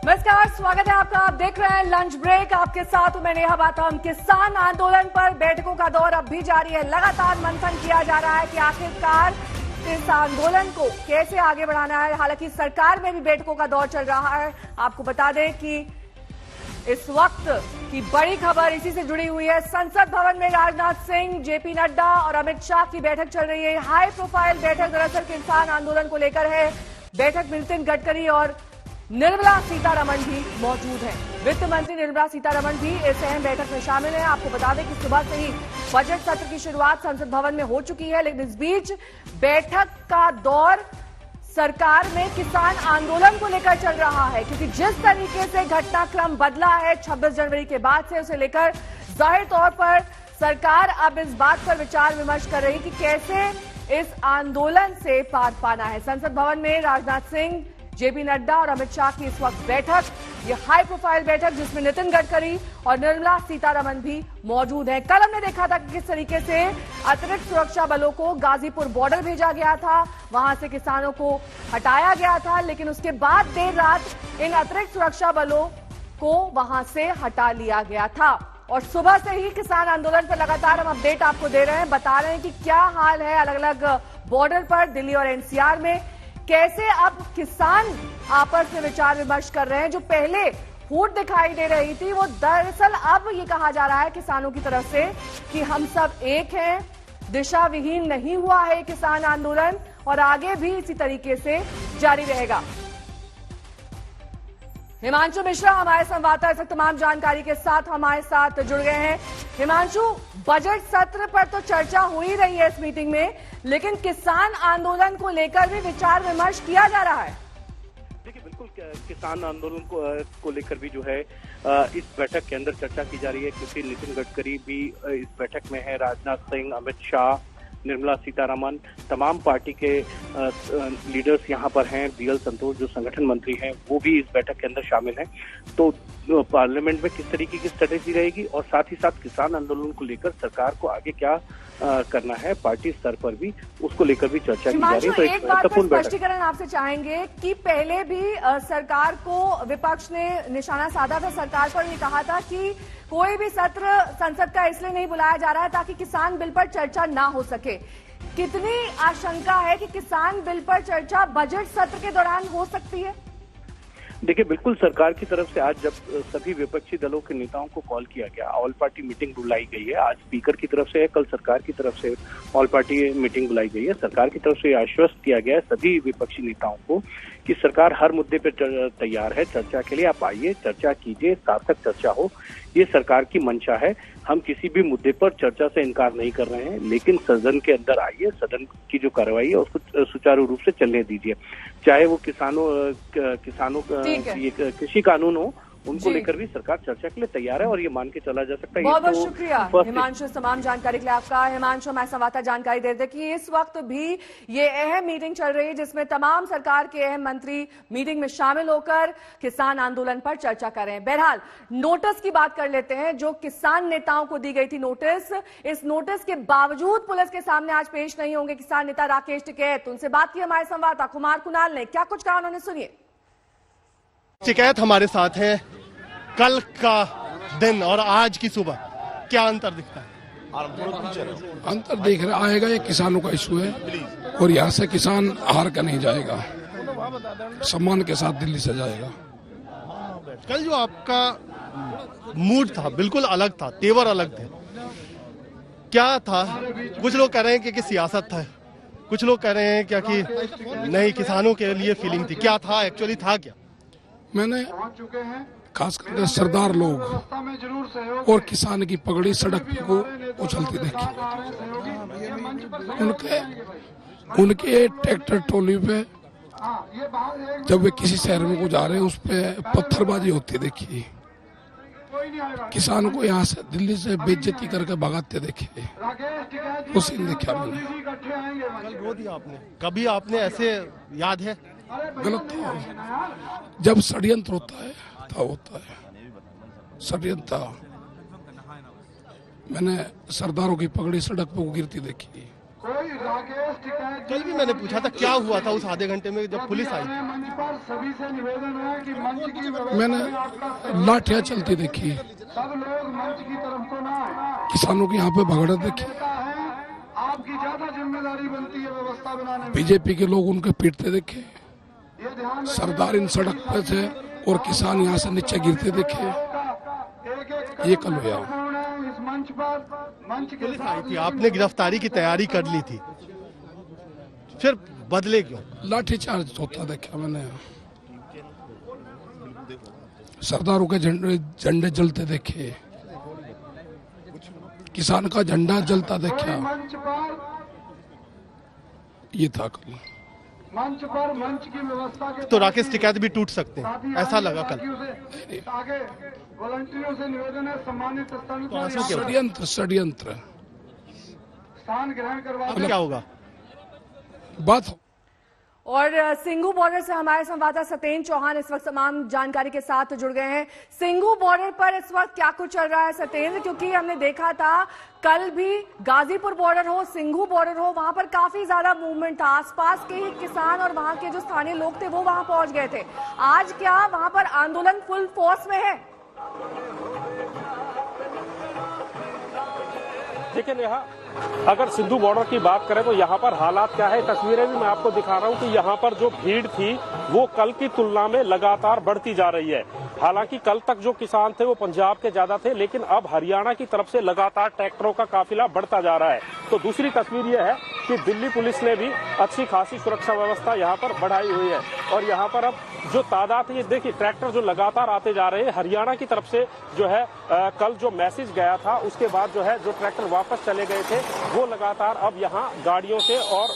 नमस्कार, स्वागत है आपका। आप देख रहे हैं लंच ब्रेक। आपके साथ हूं मैं नेहा बाथम। किसान आंदोलन पर बैठकों का दौर अब भी जारी है। लगातार मंथन किया जा रहा है कि आखिरकार इस आंदोलन को कैसे आगे बढ़ाना है। हालांकि सरकार में भी बैठकों का दौर चल रहा है। आपको बता दें कि इस वक्त की बड़ी खबर इसी से जुड़ी हुई है। संसद भवन में राजनाथ सिंह, जेपी नड्डा और अमित शाह की बैठक चल रही है। हाई प्रोफाइल बैठक दरअसल किसान आंदोलन को लेकर है। बैठक में नितिन गडकरी और निर्मला सीतारमण भी मौजूद हैं। वित्त मंत्री निर्मला सीतारमण भी इस अहम बैठक में शामिल हैं। आपको बता दें कि सुबह से ही बजट सत्र की शुरुआत संसद भवन में हो चुकी है, लेकिन इस बीच बैठक का दौर सरकार में किसान आंदोलन को लेकर चल रहा है, क्योंकि जिस तरीके से घटनाक्रम बदला है 26 जनवरी के बाद से, उसे लेकर जाहिर तौर पर सरकार अब इस बात पर विचार विमर्श कर रही कि कैसे इस आंदोलन से पार पाना है। संसद भवन में राजनाथ सिंह, जेपी नड्डा और अमित शाह की इस वक्त बैठक, ये हाई प्रोफाइल बैठक जिसमें नितिन गडकरी और निर्मला सीतारमण भी मौजूद हैं। कल हमने देखा था कि किस तरीके से अतिरिक्त सुरक्षा बलों को गाजीपुर बॉर्डर भेजा गया था, वहां से किसानों को हटाया गया था, लेकिन उसके बाद देर रात इन अतिरिक्त सुरक्षा बलों को वहां से हटा लिया गया था। और सुबह से ही किसान आंदोलन पर लगातार हम अपडेट आपको दे रहे हैं, बता रहे हैं कि क्या हाल है अलग अलग बॉर्डर पर दिल्ली और एनसीआर में। कैसे अब किसान आपस में विचार विमर्श कर रहे हैं। जो पहले फूट दिखाई दे रही थी, वो दरअसल अब ये कहा जा रहा है किसानों की तरफ से कि हम सब एक हैं, दिशा विहीन नहीं हुआ है किसान आंदोलन और आगे भी इसी तरीके से जारी रहेगा। हिमांशु मिश्रा हमारे संवाददाता इस तमाम जानकारी के साथ हमारे साथ जुड़ गए हैं। हिमांशु, बजट सत्र पर तो चर्चा हो ही रही है इस मीटिंग में, लेकिन किसान आंदोलन को लेकर भी विचार विमर्श किया जा रहा है। देखिए, बिल्कुल किसान आंदोलन को लेकर भी जो है इस बैठक के अंदर चर्चा की जा रही है, क्योंकि नितिन गडकरी भी इस बैठक में है, राजनाथ सिंह, अमित शाह, निर्मला सीतारमण, तमाम पार्टी के लीडर्स यहाँ पर हैं। बीएल संतोष जो संगठन मंत्री हैं वो भी इस बैठक के अंदर शामिल हैं। तो पार्लियामेंट में किस तरीके की स्ट्रेटेजी रहेगी और साथ ही साथ किसान आंदोलन को लेकर सरकार को आगे क्या करना है पार्टी स्तर पर भी, उसको लेकर भी चर्चा की जा रही है। तो एक बात पर स्पष्टीकरण आपसे चाहेंगे कि पहले भी सरकार को विपक्ष ने निशाना साधा था, सरकार पर ये कहा था कि कोई भी सत्र संसद का इसलिए नहीं बुलाया जा रहा है ताकि किसान बिल पर चर्चा ना हो सके। कितनी आशंका है कि किसान बिल पर चर्चा बजट सत्र के दौरान हो सकती है? देखिए, बिल्कुल सरकार की तरफ से आज जब सभी विपक्षी दलों के नेताओं को कॉल किया गया, ऑल पार्टी मीटिंग बुलाई गई है। आज स्पीकर की तरफ से है, कल सरकार की तरफ से ऑल पार्टी मीटिंग बुलाई गई है। सरकार की तरफ से आश्वस्त किया गया है सभी विपक्षी नेताओं को कि सरकार हर मुद्दे पर तैयार है चर्चा के लिए। आप आइए, चर्चा कीजिए, सार्थक चर्चा हो, ये सरकार की मंशा है। हम किसी भी मुद्दे पर चर्चा से इनकार नहीं कर रहे हैं, लेकिन सदन के अंदर आइए, सदन की जो कार्रवाई है उसको सुचारू रूप से चलने दीजिए। चाहे वो किसानों कृषि कानून हो, उनको लेकर भी सरकार चर्चा के लिए तैयार है और ये मान के चला जा सकता है। बहुत बहुत शुक्रिया हिमांशु, तमाम जानकारी के लिए आपका। हिमांशु हमारे संवाददाता जानकारी दे रहे थे कि इस वक्त भी ये अहम मीटिंग चल रही है जिसमें तमाम सरकार के अहम मंत्री मीटिंग में शामिल होकर किसान आंदोलन पर चर्चा कर रहे हैं। बहरहाल नोटिस की बात कर लेते हैं, जो किसान नेताओं को दी गई थी नोटिस, इस नोटिस के बावजूद पुलिस के सामने आज पेश नहीं होंगे किसान नेता राकेश टिकैत। उनसे बात की हमारे संवाददाता कुमार कुणाल ने, क्या कुछ कहा उन्होंने, सुनिए। टिकैत हमारे साथ है। कल का दिन और आज की सुबह क्या अंतर दिखता है? अंतर देख रहा आएगा, ये किसानों का इशू है और यहाँ से किसान हार कर नहीं जाएगा, सम्मान के साथ दिल्ली से जाएगा। कल जो आपका मूड था बिल्कुल अलग था, तेवर अलग थे, क्या था? कुछ लोग कह रहे हैं कि सियासत था, कुछ लोग कह रहे हैं क्या कि नहीं किसानों के लिए फीलिंग थी। क्या था एक्चुअली, था क्या? मैंने खास करके सरदार लोग और किसान की पगड़ी सड़क को उछलती देखी। उनके ट्रैक्टर ट्रॉली पे जब वे किसी शहर में को जा रहे हैं उस पे पत्थरबाजी होती देखी। किसान को यहाँ से दिल्ली से बेइज्जती करके भगाते देखे, वो सीन देखा मैंने। कल रो दिया आपने, कभी आपने ऐसे याद है? गलत था, जब षड्यंत्र होता है होता है, षड्यंत्र था। मैंने सरदारों की पगड़ी सड़क पर गिरती देखी, कोई राकेश टिकैत कल भी मैंने पूछा था क्या हुआ था उस आधे घंटे में जब पुलिस आई थी। मंच पर सभी से निवेदन है कि मंच की व्यवस्था मैंने में आपका सहयोग, लाठियां चलती देखी, सब लोग मंच की तरफ को ना आए। किसानों की यहाँ पे भगड़त देखी, नेता है, आपकी ज्यादा जिम्मेदारी बनती है व्यवस्था बनाने में। बीजेपी के लोग उनके पीटते देखे, ये ध्यान रखिए, सरदार इन सड़क पे थे और किसान यहाँ से नीचे गिरते देखे। एक ये कल हुआ। इस मंच पर मंच के पुलिस आई थी, आपने गिरफ्तारी की तैयारी कर ली थी, फिर बदले क्यों? लाठीचार्ज होता देखा मैंने, सरदारों के झंडे जलते देखे, किसान का झंडा जलता देखा। मंच पर ये था कल। मंच की व्यवस्था के तो राकेश टिकैत भी टूट सकते हैं, ऐसा लगा कल। आगे वॉलंटियरों से निवेदन है, सम्मानित स्थल तो आंसू क्यों? षड्यंत्र स्थान ग्रहण करवा अब क्या होगा? बात हो। और सिंघू बॉर्डर से हमारे संवाददाता सत्येंद्र चौहान इस वक्त तमाम जानकारी के साथ जुड़ गए हैं। सिंघू बॉर्डर पर इस वक्त क्या कुछ चल रहा है सत्येंद्र? क्योंकि हमने देखा था कल भी गाजीपुर बॉर्डर हो, सिंघू बॉर्डर हो, वहां पर काफी ज्यादा मूवमेंट था। आसपास के ही किसान और वहां के जो स्थानीय लोग थे वो वहां पहुंच गए थे। आज क्या वहां पर आंदोलन फुल फोर्स में है? देखिए नेहा, अगर सिंधु बॉर्डर की बात करें तो यहाँ पर हालात क्या है, तस्वीरें भी मैं आपको दिखा रहा हूँ कि यहाँ पर जो भीड़ थी वो कल की तुलना में लगातार बढ़ती जा रही है। हालांकि कल तक जो किसान थे वो पंजाब के ज्यादा थे, लेकिन अब हरियाणा की तरफ से लगातार ट्रैक्टरों का काफिला बढ़ता जा रहा है। तो दूसरी तस्वीर यह है कि दिल्ली पुलिस ने भी अच्छी खासी सुरक्षा व्यवस्था यहाँ पर बढ़ाई हुई है और यहाँ पर अब जो तादाद है, ये देखिए ट्रैक्टर जो लगातार आते जा रहे हैं। हरियाणा की तरफ से जो है कल जो मैसेज गया था उसके बाद जो है जो ट्रैक्टर वापस चले गए थे वो लगातार अब यहाँ गाड़ियों से और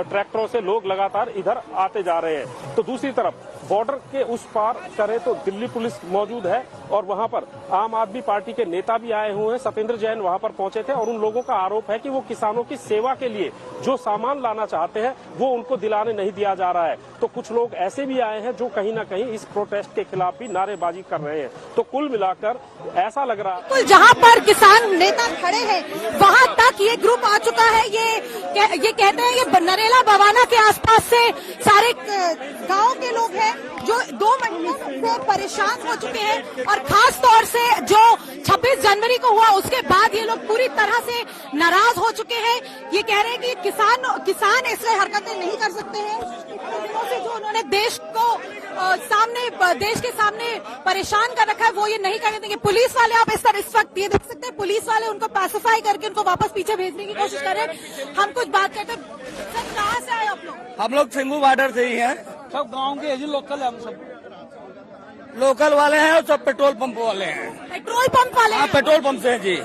ट्रैक्टरों से लोग लगातार इधर आते जा रहे हैं। तो दूसरी तरफ बॉर्डर के उस पार करें तो दिल्ली पुलिस मौजूद है और वहां पर आम आदमी पार्टी के नेता भी आए हुए हैं। सत्येंद्र जैन वहां पर पहुंचे थे और उन लोगों का आरोप है कि वो किसानों की सेवा के लिए जो सामान लाना चाहते हैं वो उनको दिलाने नहीं दिया जा रहा है। तो कुछ लोग ऐसे भी आए हैं जो कहीं ना कहीं इस प्रोटेस्ट के खिलाफ भी नारेबाजी कर रहे हैं। तो कुल मिलाकर ऐसा लग रहा है जहां पर किसान नेता खड़े हैं वहां तक ये ग्रुप आ चुका है। ये कहते हैं ये नरेला बवाना के आसपास से सारे गांव के लोग हैं जो 2 महीनों से परेशान हो चुके हैं और खास तौर से जो 26 जनवरी को हुआ उसके बाद ये लोग पूरी तरह से नाराज हो चुके हैं। ये कह रहे हैं कि किसान ऐसे हरकतें नहीं कर सकते हैं। से जो उन्होंने देश के सामने परेशान कर रखा है वो ये नहीं करने देंगे। पुलिस वाले आप इस वक्त ये देख सकते हैं, पुलिस वाले उनको पैसिफाई करके उनको वापस पीछे भेजने की कोशिश कर रहे हैं। हम कुछ बात करते हैं। सर कहाँ से आए आप लोग? हम लोग सिंघू बॉर्डर से ही हैं। सब गांव के जी लोकल है, हम सब लोकल वाले हैं और सब पेट्रोल पंप वाले हैं। पेट्रोल पंप वाले? हाँ, पेट्रोल पंप से हैं जी।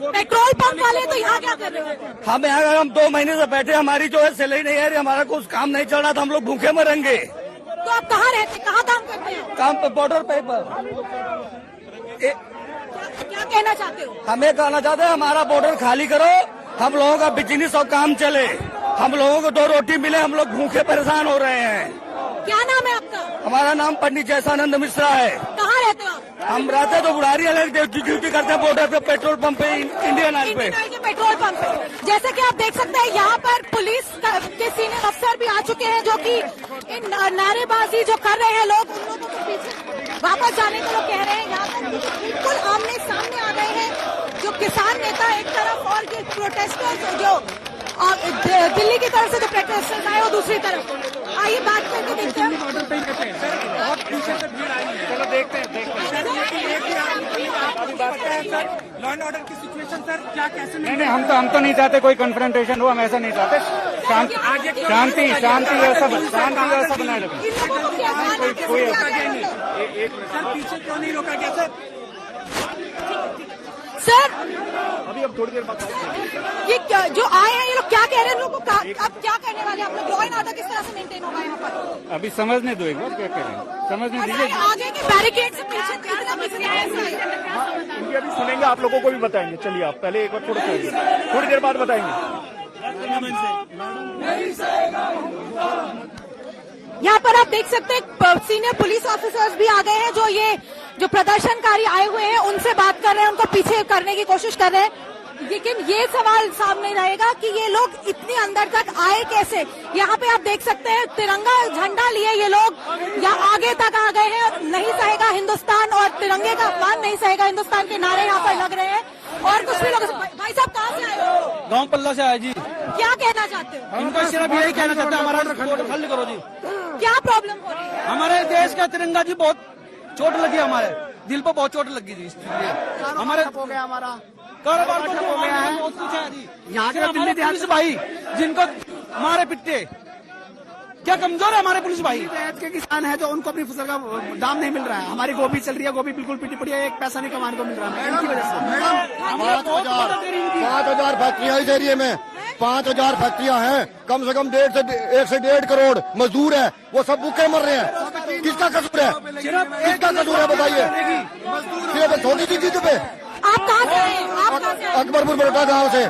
पेट्रोल पंप वाले तो यहाँ क्या कर रहे हैं? हम यहाँ 2 महीने से बैठे, हमारी जो है सैलरी नहीं है, हमारा कुछ काम नहीं चल रहा था, हम लोग भूखे मरेंगे। तो आप कहाँ रहते, कहाँ काम करते हैं? काम पे बॉर्डर पे क्या कहना चाहते हो? हमें कहना चाहते हैं हमारा बॉर्डर खाली करो, हम लोगों का बिजनेस और काम चले, हम लोगों को 2 रोटी मिले, हम लोग भूखे परेशान हो रहे हैं। क्या नाम है आपका? हमारा नाम पंडित जैसानंद मिश्रा है। कहाँ रहते हो आप? हम रहते तो बुढ़ारी अलग ड्यूटी करते हैं बॉर्डर पे, पेट्रोल पंप पे, इंडियन ऑयल पे। पेट्रोल पंप पे जैसे कि आप देख सकते हैं यहाँ पर पुलिस के सीनियर अफसर भी आ चुके हैं जो कि इन नारेबाजी जो कर रहे हैं लोग, उन लोगों को पीछे वापस जाने को लोग कह रहे हैं। यहाँ पर बिल्कुल आमने सामने आ गए हैं जो किसान नेता एक तरफ और ये प्रोटेस्टर्स जो दिल्ली की तरफ से जो प्रोटेस्टर्स आए वो दूसरी तरफ। आइए बात करके देखते हैं। बहुत पीछे से भीड़ आई है, चलो देखते हैं। लॉ एंड ऑर्डर की सिचुएशन सर क्या कैसे? नहीं, हम तो नहीं चाहते कोई कन्फ्रंटेशन हो, हम ऐसा नहीं चाहते। शांति व्यवस्था बनाए रखें। कोई सर पीछे क्यों नहीं रोका गया सर? सर अभी अब थोड़ी देर बाद ये जो आए हैं ये लोग क्या कह रहे हैं? लोगों को अब क्या कहने वाले हैं? आप लोग लॉ एंड ऑर्डर किस तरह से मेंटेन होगा यहाँ पर? अभी समझने दो एक बार क्या कह रहे हैं, समझने दीजिए। आगे के बैरिकेड से पीछे इनकी अभी सुनेंगे, आप लोगों को भी बताएंगे। चलिए आप पहले एक बार थोड़ी देर बाद बताएंगे। यहाँ पर आप देख सकते हैं सीनियर पुलिस ऑफिसर्स भी आ गए हैं जो प्रदर्शनकारी आए हुए हैं उनसे बात कर रहे हैं, उनको पीछे करने की कोशिश कर रहे हैं। लेकिन ये सवाल सामने रहेगा कि ये लोग इतने अंदर तक आए कैसे। यहाँ पे आप देख सकते हैं तिरंगा झंडा लिए ये लोग यहाँ आगे तक आ गए हैं। नहीं सहेगा हिंदुस्तान और तिरंगे का अपमान नहीं सहेगा हिंदुस्तान के नारे यहाँ पर लग रहे हैं। और कुछ भी लोग, भाई साहब कहाँ से आए हो? गाँव पल्ला से आए जी। क्या कहना चाहते हो? इनको सिर्फ यही कहना चाहते हैं हमारा खाली करो जी। क्या प्रॉब्लम हो रही है? हमारे देश का तिरंगा जी बहुत चोट लगी, हमारे दिल पर बहुत चोट लगी जी। हमारे हो गया, हमारा कारोबार हो गया है, बहुत कुछ है जी। यहाँ के हमारे पुलिस भाई जिनको मारे पिट्टे, क्या कमजोर है हमारे पुलिस भाई? के किसान है जो उनको अपनी फसल का दाम नहीं मिल रहा है। हमारी गोभी चल रही है, गोभी बिल्कुल पिटी पड़ी है, एक पैसा नहीं कमाने को मिल रहा है इनकी वजह से। मैडम 5,000 फैक्ट्रियां इस एरिए में, 5,000 फैक्ट्रियां हैं, कम से कम 1 से 1.5 करोड़ मजदूर है, वो सब भूखे मर रहे हैं। किसका कसूर है? किसका कसूर है बताइए? सिर्फ छोटी सी चीज पे। आप कहाँ से आए? आप कहाँ से आए? अकबरपुर बड़ौदा गाँव से।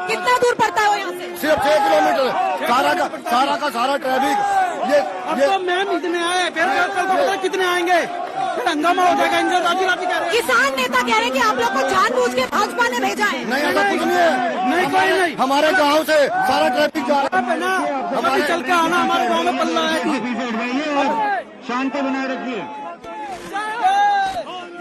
कितना दूर पड़ता है वो यहाँ से? सिर्फ 6 किलोमीटर। सारा ट्रैफिक ये अब तो मैम इतने आए, फिर कितने आएंगे? फिर हंगामा हो जाएगा। इनसे राजी कह रहे हैं। किसान नेता कह रहे हैं कि आप लोग को जानबूझ के भाजपा ने भेजा है। नहीं, ऐसा कुछ नहीं है। नहीं, कोई नहीं। हमारे गांव से सारा ट्रैफिक जा रहा है ना, हमारे चल के आना, हमारे गाँव में पल्ला है। शांति बनाए रखिए।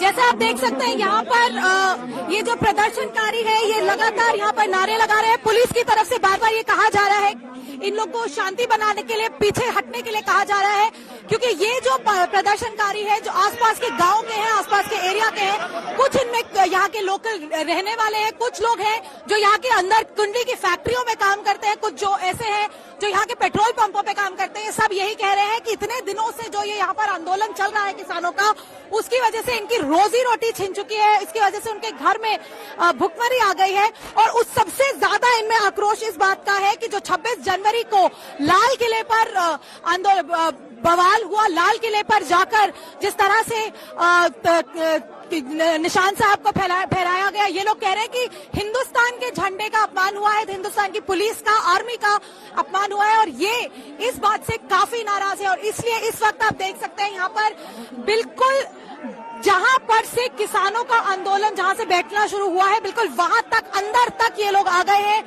जैसे आप देख सकते हैं यहाँ पर ये जो प्रदर्शनकारी है ये लगातार यहाँ पर नारे लगा रहे हैं। पुलिस की तरफ से बार बार ये कहा जा रहा है इन लोग को शांति बनाने के लिए, पीछे हटने के लिए कहा जा रहा है, क्योंकि ये जो प्रदर्शनकारी है जो आसपास के गांव के हैं, आसपास के एरिया के हैं, कुछ इनमें यहाँ के लोकल रहने वाले हैं, कुछ लोग हैं जो यहाँ के अंदर कुंडी की फैक्ट्रियों में काम करते हैं, कुछ जो ऐसे हैं जो यहाँ के पेट्रोल पंपों पे काम करते हैं। सब यही कह रहे हैं कि इतने दिनों से जो ये यहाँ पर आंदोलन चल रहा है किसानों का, उसकी वजह से इनकी रोजी रोटी छिन चुकी है, इसकी वजह से उनके घर में भुखमरी आ गई है। और उस सबसे ज्यादा इनमें आक्रोश इस बात का है कि जो 26 जनवरी को लाल किले पर आंदोलन बवाल हुआ, लाल किले पर जाकर जिस तरह से निशान साहब को फहराया गया, ये लोग कह रहे हैं कि हिंदुस्तान के झंडे का अपमान हुआ है, हिंदुस्तान की पुलिस का, आर्मी का अपमान हुआ है। और ये इस बात से काफी नाराज है। और इसलिए इस वक्त आप देख सकते हैं यहाँ पर बिल्कुल जहां पर से किसानों का आंदोलन जहां से बैठना शुरू हुआ है, बिल्कुल वहां तक अंदर तक ये लोग आ गए हैं।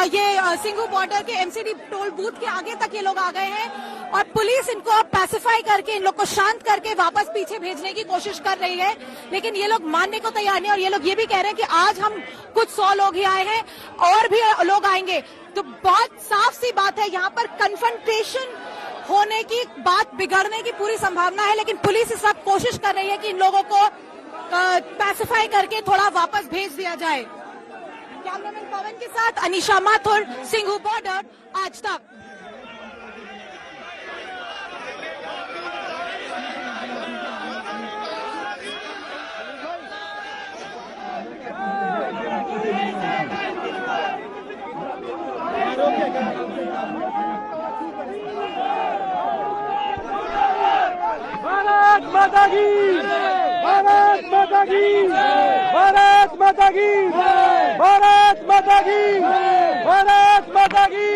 ये सिंघू बॉर्डर के एमसीडी टोल बूथ के आगे तक ये लोग आ गए हैं और पुलिस इनको अब पैसिफाई करके, इन लोग को शांत करके वापस पीछे भेजने की कोशिश कर रही है, लेकिन ये लोग मानने को तैयार नहीं। और ये लोग ये भी कह रहे हैं कि आज हम कुछ 100 लोग ही आए हैं और भी लोग आएंगे। तो बहुत साफ सी बात है, यहाँ पर कन्फ्रंटेशन होने की, बात बिगड़ने की पूरी संभावना है, लेकिन पुलिस इस वक्त कोशिश कर रही है कि इन लोगों को पैसिफाई करके थोड़ा वापस भेज दिया जाए। कैमरामैन पवन के साथ अनीशा माथुर, सिंघू बॉर्डर, आज तक। भारत माता की, भारत माता की, भारत माता की, भारत माता की, भारत माता की,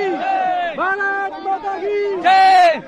भारत माता की जय।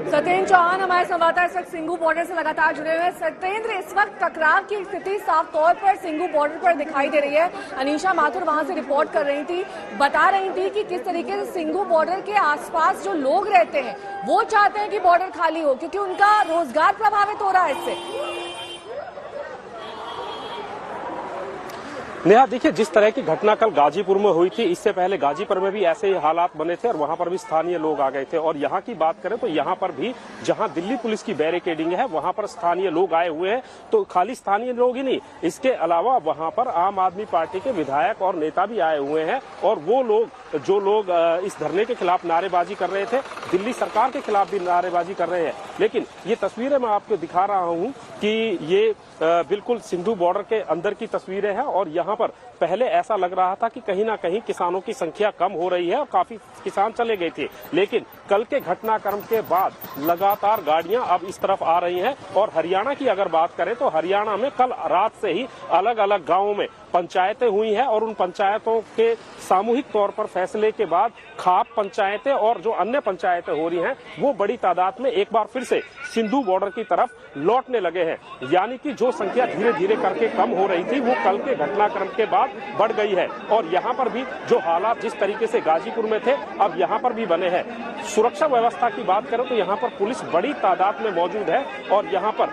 सत्येंद्र चौहान हमारे संवाददाता इस वक्त सिंघू बॉर्डर से लगातार जुड़े हुए हैं। सत्येंद्र, इस वक्त टकराव की स्थिति साफ तौर पर सिंघू बॉर्डर पर दिखाई दे रही है। अनीशा माथुर वहां से रिपोर्ट कर रही थी, बता रही थी कि किस तरीके से सिंघू बॉर्डर के आसपास जो लोग रहते हैं वो चाहते हैं कि बॉर्डर खाली हो, क्योंकि उनका रोजगार प्रभावित हो रहा है इससे। नेहा, देखिए जिस तरह की घटना कल गाजीपुर में हुई थी, इससे पहले गाजीपुर में भी ऐसे ही हालात बने थे और वहां पर भी स्थानीय लोग आ गए थे। और यहाँ की बात करें तो यहाँ पर भी जहाँ दिल्ली पुलिस की बैरिकेडिंग है वहां पर स्थानीय लोग आए हुए हैं। तो खाली स्थानीय लोग ही नहीं, इसके अलावा वहां पर आम आदमी पार्टी के विधायक और नेता भी आए हुए हैं। और वो लोग जो लोग इस धरने के खिलाफ नारेबाजी कर रहे थे, दिल्ली सरकार के खिलाफ भी नारेबाजी कर रहे हैं। लेकिन ये तस्वीरें मैं आपको दिखा रहा हूँ कि ये बिल्कुल सिंधु बॉर्डर के अंदर की तस्वीरें हैं। और यहाँ पर पहले ऐसा लग रहा था कि कहीं ना कहीं किसानों की संख्या कम हो रही है और काफी किसान चले गए थे। लेकिन कल के घटनाक्रम के बाद लगातार गाड़ियां अब इस तरफ आ रही हैं। और हरियाणा की अगर बात करें तो हरियाणा में कल रात से ही अलग अलग गांवों में पंचायतें हुई हैं और उन पंचायतों के सामूहिक तौर पर फैसले के बाद खाप पंचायतें और जो अन्य पंचायतें हो रही हैं वो बड़ी तादाद में एक बार फिर से सिंधु बॉर्डर की तरफ लौटने लगे हैं। यानी कि जो संख्या धीरे धीरे करके कम हो रही थी वो कल के घटनाक्रम के बाद बढ़ गई है। और यहाँ पर भी जो हालात जिस तरीके से गाजीपुर में थे अब यहाँ पर भी बने हैं। सुरक्षा व्यवस्था की बात करें तो यहाँ पर पुलिस बड़ी तादाद में मौजूद है। और यहाँ पर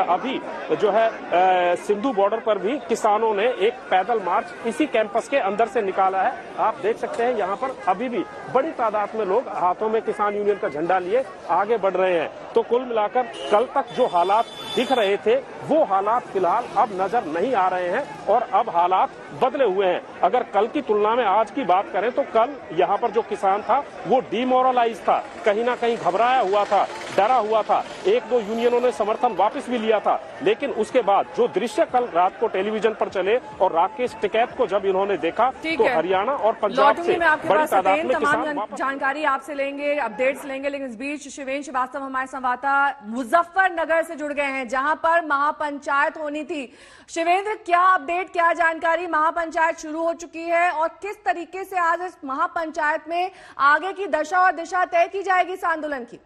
अभी जो है सिंधु बॉर्डर पर भी किसानों ने एक पैदल मार्च इसी कैंपस के अंदर से निकाला है। आप देख सकते हैं यहाँ पर अभी भी बड़ी तादाद में लोग हाथों में किसान यूनियन का झंडा लिए आगे बढ़ रहे हैं। तो कुल मिलाकर कल तक जो हालात दिख रहे थे वो हालात फिलहाल अब नजर नहीं आ रहे हैं और अब हालात बदले हुए हैं। अगर कल की तुलना में आज की बात करें तो कल यहाँ पर जो किसान था वो डिमोरलाइज था, कहीं ना कहीं घबराया हुआ था, डरा हुआ था। एक दो यूनियनों ने समर्थन वापस भी लिया था। लेकिन उसके बाद जो दृश्य कल रात को टेलीविजन पर चले और राकेश टिकैत को जब इन्होंने देखा तो हरियाणा और पंजाब से बड़ी तादाद में किसान जानकारी आपसे लेंगे, अपडेट्स लेंगे। लेकिन इस बीच शिवेंद्र श्रीवास्तव हमारे संवाददाता मुजफ्फरनगर से जुड़ गए हैं जहां पर महापंचायत होनी थी। शिवेंद्र, क्या अपडेट, क्या जानकारी? महापंचायत शुरू हो चुकी है और किस तरीके से आज इस महापंचायत में आगे की दशा और दिशा तय की जाएगी इस आंदोलन की?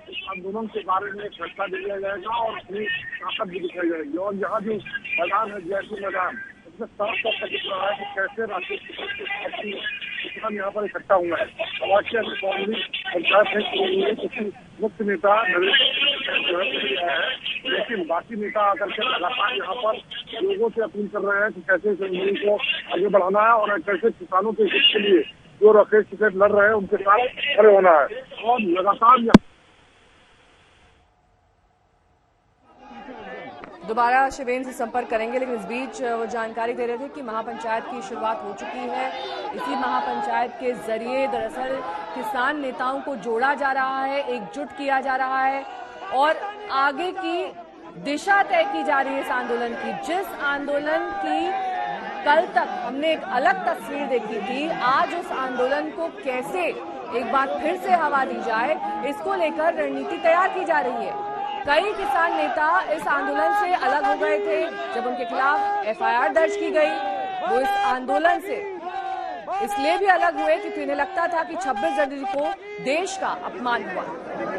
इस आंदोलन के बारे में चर्चा दिया जाएगा और अपनी ताकत भी दिखाई जाएगी। और यहाँ जो मैदान है जयपुर मैदान, उसमें साफ तौर पर दिख रहा है कि कैसे राकेश किसान यहाँ पर इकट्ठा हुआ है। पंचायत है मुख्य नेता लेकिन बाकी नेता आकर के लगातार यहाँ पर लोगों से अपील कर रहे हैं कि कैसे इस आंदोलन को आगे बढ़ाना है और कैसे किसानों के हित के लिए जो राकेश टिकैत लड़ रहे हैं उनके साथ खड़े होना है। और लगातार दोबारा शिवेंद्र से संपर्क करेंगे। लेकिन इस बीच वो जानकारी दे रहे थे कि महापंचायत की शुरुआत हो चुकी है। इसी महापंचायत के जरिए दरअसल किसान नेताओं को जोड़ा जा रहा है, एकजुट किया जा रहा है और आगे की दिशा तय की जा रही है इस आंदोलन की। जिस आंदोलन की कल तक हमने एक अलग तस्वीर देखी थी, आज उस आंदोलन को कैसे एक बार फिर से हवा दी जाए, इसको लेकर रणनीति तैयार की जा रही है। कई किसान नेता इस आंदोलन से अलग हो गए थे जब उनके खिलाफ एफआईआर दर्ज की गई। वो इस आंदोलन से इसलिए भी अलग हुए क्योंकि उन्हें लगता था कि 26 जनवरी को देश का अपमान हुआ।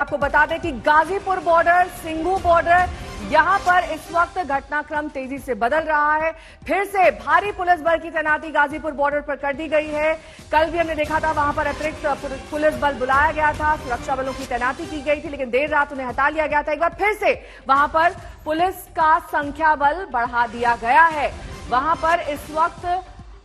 आपको बता दें कि गाजीपुर बॉर्डर, सिंघू बॉर्डर, यहां पर इस वक्त घटनाक्रम तेजी से बदल रहा है। फिर से भारी पुलिस बल की तैनाती गाजीपुर बॉर्डर पर कर दी गई है। कल भी हमने देखा था वहां पर अतिरिक्त पुलिस बल बुलाया गया था, सुरक्षा बलों की तैनाती की गई थी, लेकिन देर रात उन्हें हटा लिया गया था। एक बार फिर से वहां पर पुलिस का संख्या बल बढ़ा दिया गया है। वहां पर इस वक्त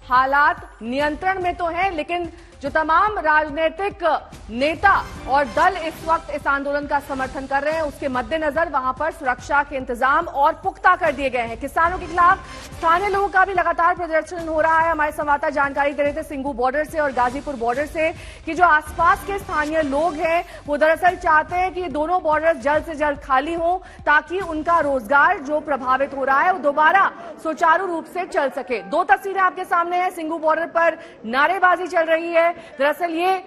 हालात नियंत्रण में तो हैं, लेकिन जो तमाम राजनीतिक नेता और दल इस वक्त इस आंदोलन का समर्थन कर रहे हैं उसके मद्देनजर वहां पर सुरक्षा के इंतजाम और पुख्ता कर दिए गए हैं। किसानों के खिलाफ स्थानीय लोगों का भी लगातार प्रदर्शन हो रहा है। हमारे संवाददाता जानकारी दे रहे थे सिंघू बॉर्डर से और गाजीपुर बॉर्डर से कि जो आसपास के स्थानीय लोग हैं वो दरअसल चाहते हैं कि दोनों बॉर्डर जल्द से जल्द खाली हो ताकि उनका रोजगार जो प्रभावित हो रहा है वो दोबारा सुचारू रूप से चल सके। दो तस्वीरें आपके सामने हैं। सिंघू बॉर्डर पर नारेबाजी चल रही है। दरअसल ये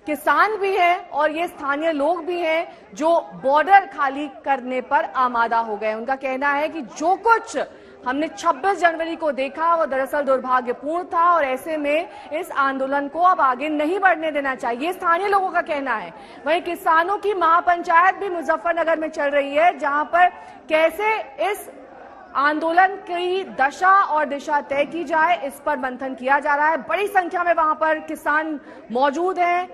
किसान भी हैं और ये स्थानीय लोग भी हैं जो बॉर्डर खाली करने पर आमादा हो गए। उनका कहना है कि जो कुछ हमने 26 जनवरी को देखा वो दरअसल दुर्भाग्यपूर्ण था और ऐसे में इस आंदोलन को अब आगे नहीं बढ़ने देना चाहिए, स्थानीय लोगों का कहना है। वहीं किसानों की महापंचायत भी मुजफ्फरनगर में चल रही है जहां पर कैसे इस आंदोलन की दशा और दिशा तय की जाए इस पर मंथन किया जा रहा है। बड़ी संख्या में वहां पर किसान मौजूद हैं।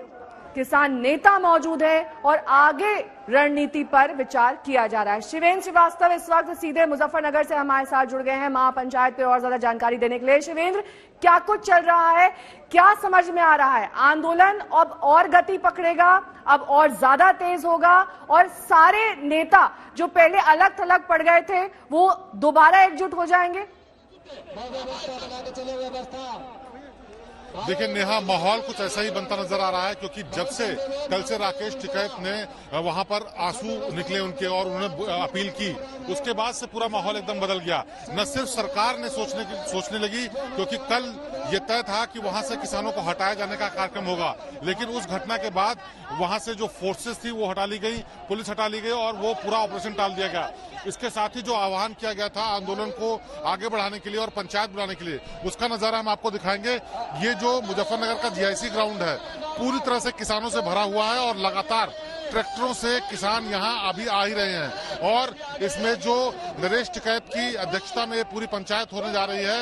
किसान नेता मौजूद है और आगे रणनीति पर विचार किया जा रहा है। शिवेंद्र श्रीवास्तव इस वक्त सीधे मुजफ्फरनगर से हमारे साथ जुड़ गए हैं महापंचायत पे और ज्यादा जानकारी देने के लिए। शिवेंद्र, क्या कुछ चल रहा है, क्या समझ में आ रहा है? आंदोलन अब और गति पकड़ेगा, अब और ज्यादा तेज होगा और सारे नेता जो पहले अलग थलग पड़ गए थे वो दोबारा एकजुट हो जाएंगे? देखिए नेहा, माहौल कुछ ऐसा ही बनता नजर आ रहा है, क्योंकि जब से कल से राकेश टिकैत ने वहां पर आंसू निकले उनके और उन्होंने अपील की, उसके बाद से पूरा माहौल एकदम बदल गया। न सिर्फ सरकार ने सोचने लगी, क्योंकि कल ये तय था कि वहां से किसानों को हटाए जाने का कार्यक्रम होगा, लेकिन उस घटना के बाद वहां से जो फोर्सेस थी वो हटा ली गई, पुलिस हटा ली गई और वो पूरा ऑपरेशन टाल दिया गया। इसके साथ ही जो आह्वान किया गया था आंदोलन को आगे बढ़ाने के लिए और पंचायत बुलाने के लिए, उसका नजारा हम आपको दिखाएंगे। ये जो मुजफ्फरनगर का जीआईसी ग्राउंड है पूरी तरह से किसानों से भरा हुआ है और लगातार ट्रैक्टरों से किसान यहाँ अभी आ ही रहे हैं और इसमें जो नरेश टिकैत की अध्यक्षता में पूरी पंचायत होने जा रही है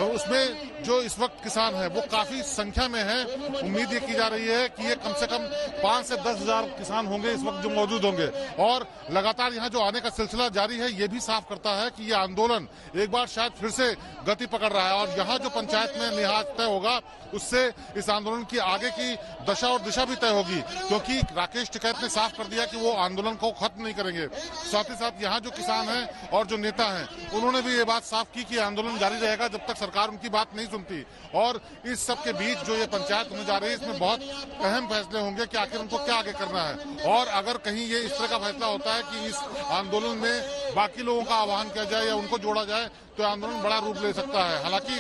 उसमें जो इस वक्त किसान हैं वो काफी संख्या में हैं। उम्मीद ये की जा रही है कि ये कम से कम 5 से 10 हजार किसान होंगे इस वक्त जो मौजूद होंगे और लगातार यहाँ जो आने का सिलसिला जारी है ये भी साफ करता है कि ये आंदोलन एक बार शायद फिर से गति पकड़ रहा है और यहाँ जो पंचायत में लिहाज तय होगा उससे इस आंदोलन की आगे की दशा और दिशा भी तय होगी, क्योंकि राकेश टिकैत ने साफ कर दिया कि वो आंदोलन को खत्म नहीं करेंगे। साथ ही साथ यहाँ जो किसान हैं और जो नेता हैं उन्होंने भी ये बात साफ की कि आंदोलन जारी रहेगा जब तक सरकार उनकी बात नहीं सुनती। और इस सब के बीच जो ये पंचायत होने जा रही है इसमें बहुत अहम फैसले होंगे कि आखिर उनको क्या आगे करना है और अगर कहीं ये इस तरह का फैसला होता है कि इस आंदोलन में बाकी लोगों का आह्वान किया जाए या उनको जोड़ा जाए तो आंदोलन बड़ा रूप ले सकता है। हालांकि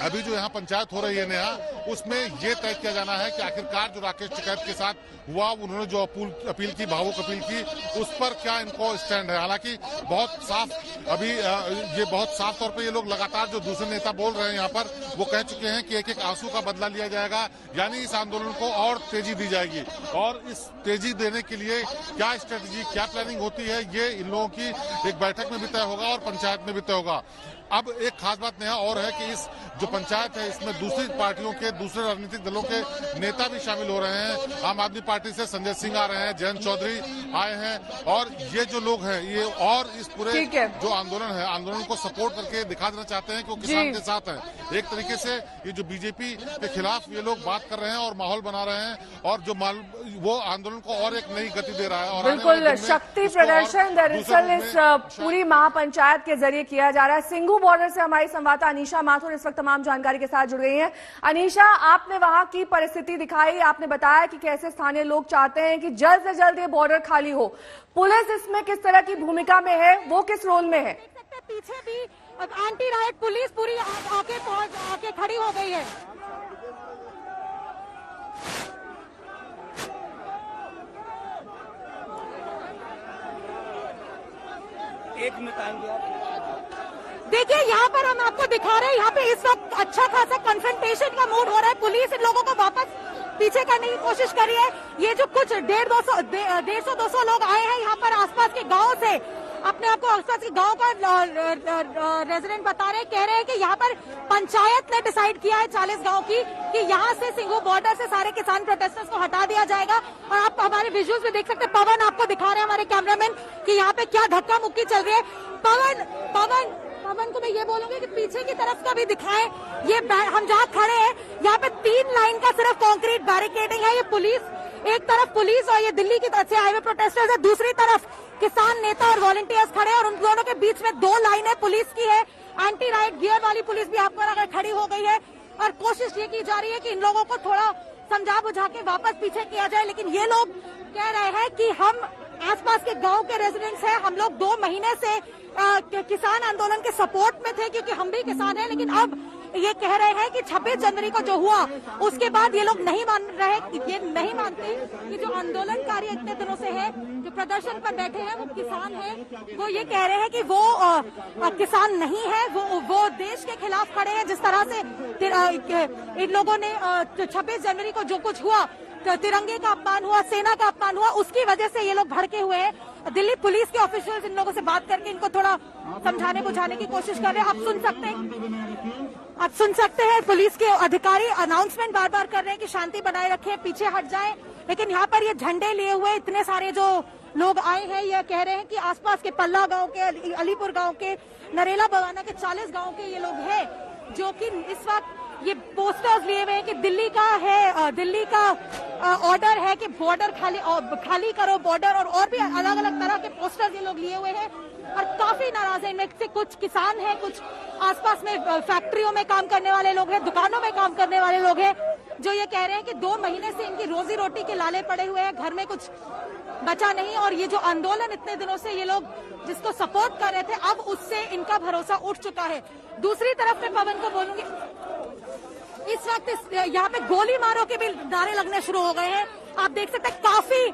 अभी जो यहाँ पंचायत हो रही है नेहा, उसमें ये तय किया जाना है कि आखिरकार जो राकेश टिकैत के साथ हुआ, उन्होंने जो अपील की, भावुक अपील की, उस पर क्या इनको स्टैंड है। हालांकि बहुत साफ अभी ये बहुत साफ तौर पे ये लोग लगातार जो दूसरे नेता बोल रहे हैं यहाँ पर वो कह चुके हैं कि एक एक आंसू का बदला लिया जाएगा, यानी इस आंदोलन को और तेजी दी जाएगी और इस तेजी देने के लिए क्या स्ट्रेटेजी, क्या प्लानिंग होती है ये इन लोगों की एक बैठक में भी तय होगा और पंचायत में भी तय होगा। अब एक खास बात नेहा और है कि इस जो पंचायत है इसमें दूसरी पार्टियों के, दूसरे राजनीतिक दलों के नेता भी शामिल हो रहे हैं। आम आदमी पार्टी से संजय सिंह आ रहे हैं, जयंत चौधरी आए हैं और ये जो लोग हैं ये और इस पूरे जो आंदोलन है आंदोलन को सपोर्ट करके दिखा देना चाहते हैं कि वो किसान के साथ हैं। एक तरीके से ये जो बीजेपी के खिलाफ ये लोग बात कर रहे हैं और माहौल बना रहे हैं और जो वो आंदोलन को और एक नई गति दे रहा है। और बिल्कुल शक्ति प्रदर्शन दरअसल इस पूरी महापंचायत के जरिए किया जा रहा है। सिंघू बॉर्डर से हमारी संवाददाता अनीशा माथुर इस वक्त तमाम जानकारी के साथ जुड़ गई हैं। अनीशा, आपने वहां की परिस्थिति दिखाई, आपने बताया कि कैसे स्थानीय लोग चाहते हैं कि जल्द से जल्द ये बॉर्डर खाली हो। पुलिस इसमें किस तरह की भूमिका में है, वो किस रोल में है? पीछे भी एंटी राइट पुलिस पूरी आके खड़ी हो गई है। एक मिनट आएंगे। देखिए यहाँ पर हम आपको दिखा रहे हैं, यहाँ पे इस वक्त अच्छा खासा कन्फ्रंटेशन का मूड हो रहा है। पुलिस इन लोगों को वापस पीछे करने की कोशिश कर रही है। ये जो कुछ 150-200 लोग आए हैं यहाँ पर आसपास के गांव से, अपने आप को आसपास के गांव का रेजिडेंट बता रहे हैं, कह रहे हैं कि यहाँ पर पंचायत ने डिसाइड किया है 40 गांव की कि यहाँ से सिंघू बॉर्डर से सारे किसान प्रोटेस्टर्स को हटा दिया जाएगा। और आप हमारे विजुअल्स में देख सकते हैं, पवन आपको दिखा रहे हैं हमारे कैमरामैन कि यहाँ पे क्या धक्का मुक्की चल रही है। पवन को मैं ये बोलूंगी कि पीछे की तरफ का भी दिखाएं। ये हम जहाँ खड़े हैं यहाँ पे 3 लाइन का सिर्फ कंक्रीट बैरिकेडिंग है। ये पुलिस, एक तरफ पुलिस और ये दिल्ली की तरफ से हाईवे प्रोटेस्टर्स है, दूसरी तरफ किसान नेता और वॉलंटियर्स खड़े हैं और उन दोनों के बीच में 2 लाइनें पुलिस की है। एंटी राइट गियर वाली पुलिस भी आपको अगर खड़ी हो गई है और कोशिश ये की जा रही है कि इन लोगों को थोड़ा समझा बुझा के वापस पीछे किया जाए। लेकिन ये लोग कह रहे हैं कि हम आसपास के गांव के रेजिडेंट्स हैं, हम लोग 2 महीने से किसान आंदोलन के सपोर्ट में थे क्योंकि हम भी किसान हैं, लेकिन अब ये कह रहे हैं कि 26 जनवरी को जो हुआ उसके बाद ये लोग नहीं मानते कि जो आंदोलनकारी इतने दिनों से है, जो प्रदर्शन पर बैठे हैं वो किसान हैं। वो ये कह रहे हैं कि वो किसान नहीं है, वो देश के खिलाफ खड़े हैं। जिस तरह से इन लोगों ने 26 जनवरी को जो कुछ हुआ, तिरंगे का अपमान हुआ, सेना का अपमान हुआ, उसकी वजह से ये लोग भड़के हुए हैं। दिल्ली पुलिस के ऑफिशियल्स इन लोगों से बात करके इनको थोड़ा समझाने बुझाने की कोशिश कर रहे हैं। आप सुन सकते हैं। आप सुन सकते हैं पुलिस के अधिकारी अनाउंसमेंट बार बार कर रहे हैं कि शांति बनाए रखें, पीछे हट जाएं, लेकिन यहाँ पर ये झंडे लिए हुए इतने सारे जो लोग आए हैं, ये कह रहे हैं कि आसपास के पल्ला गांव के, अलीपुर गांव के, नरेला बवाना के 40 गांव के ये लोग हैं जो कि इस वक्त ये पोस्टर्स लिए हुए हैं कि दिल्ली का ऑर्डर है कि बॉर्डर खाली करो बॉर्डर, और भी अलग अलग तरह के पोस्टर्स ये लोग लिए हुए हैं और काफी नाराज है। इनमें से कुछ किसान हैं, कुछ आसपास में फैक्ट्रियों में काम करने वाले लोग हैं, दुकानों में काम करने वाले लोग हैं, जो ये कह रहे हैं कि 2 महीने से इनकी रोजी रोटी के लाले पड़े हुए हैं, घर में कुछ बचा नहीं, और ये जो आंदोलन इतने दिनों से ये लोग जिसको सपोर्ट कर रहे थे, अब उससे इनका भरोसा उठ चुका है। दूसरी तरफ मैं पवन को बोलूंगी, इस वक्त यहाँ पे गोली मारो के भी नारे लगने शुरू हो गए हैं। आप देख सकते हैं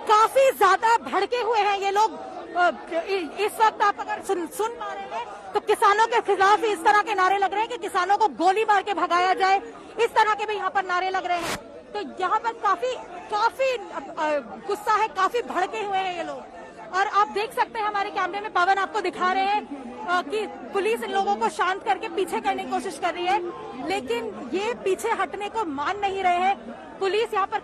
काफी ज्यादा भड़के हुए हैं ये लोग। इस वक्त आप अगर सुन पा रहे हैं तो किसानों के खिलाफ इस तरह के नारे लग रहे हैं कि किसानों को गोली मार के भगाया जाए, इस तरह के भी यहाँ पर नारे लग रहे हैं। तो यहाँ पर काफी गुस्सा है, काफी भड़के हुए हैं ये लोग। और आप देख सकते हैं हमारे कैमरे में पवन आपको दिखा रहे हैं कि पुलिस इन लोगों को शांत करके पीछे करने की कोशिश कर रही है, लेकिन ये पीछे हटने को मान नहीं रहे हैं। पुलिस यहाँ पर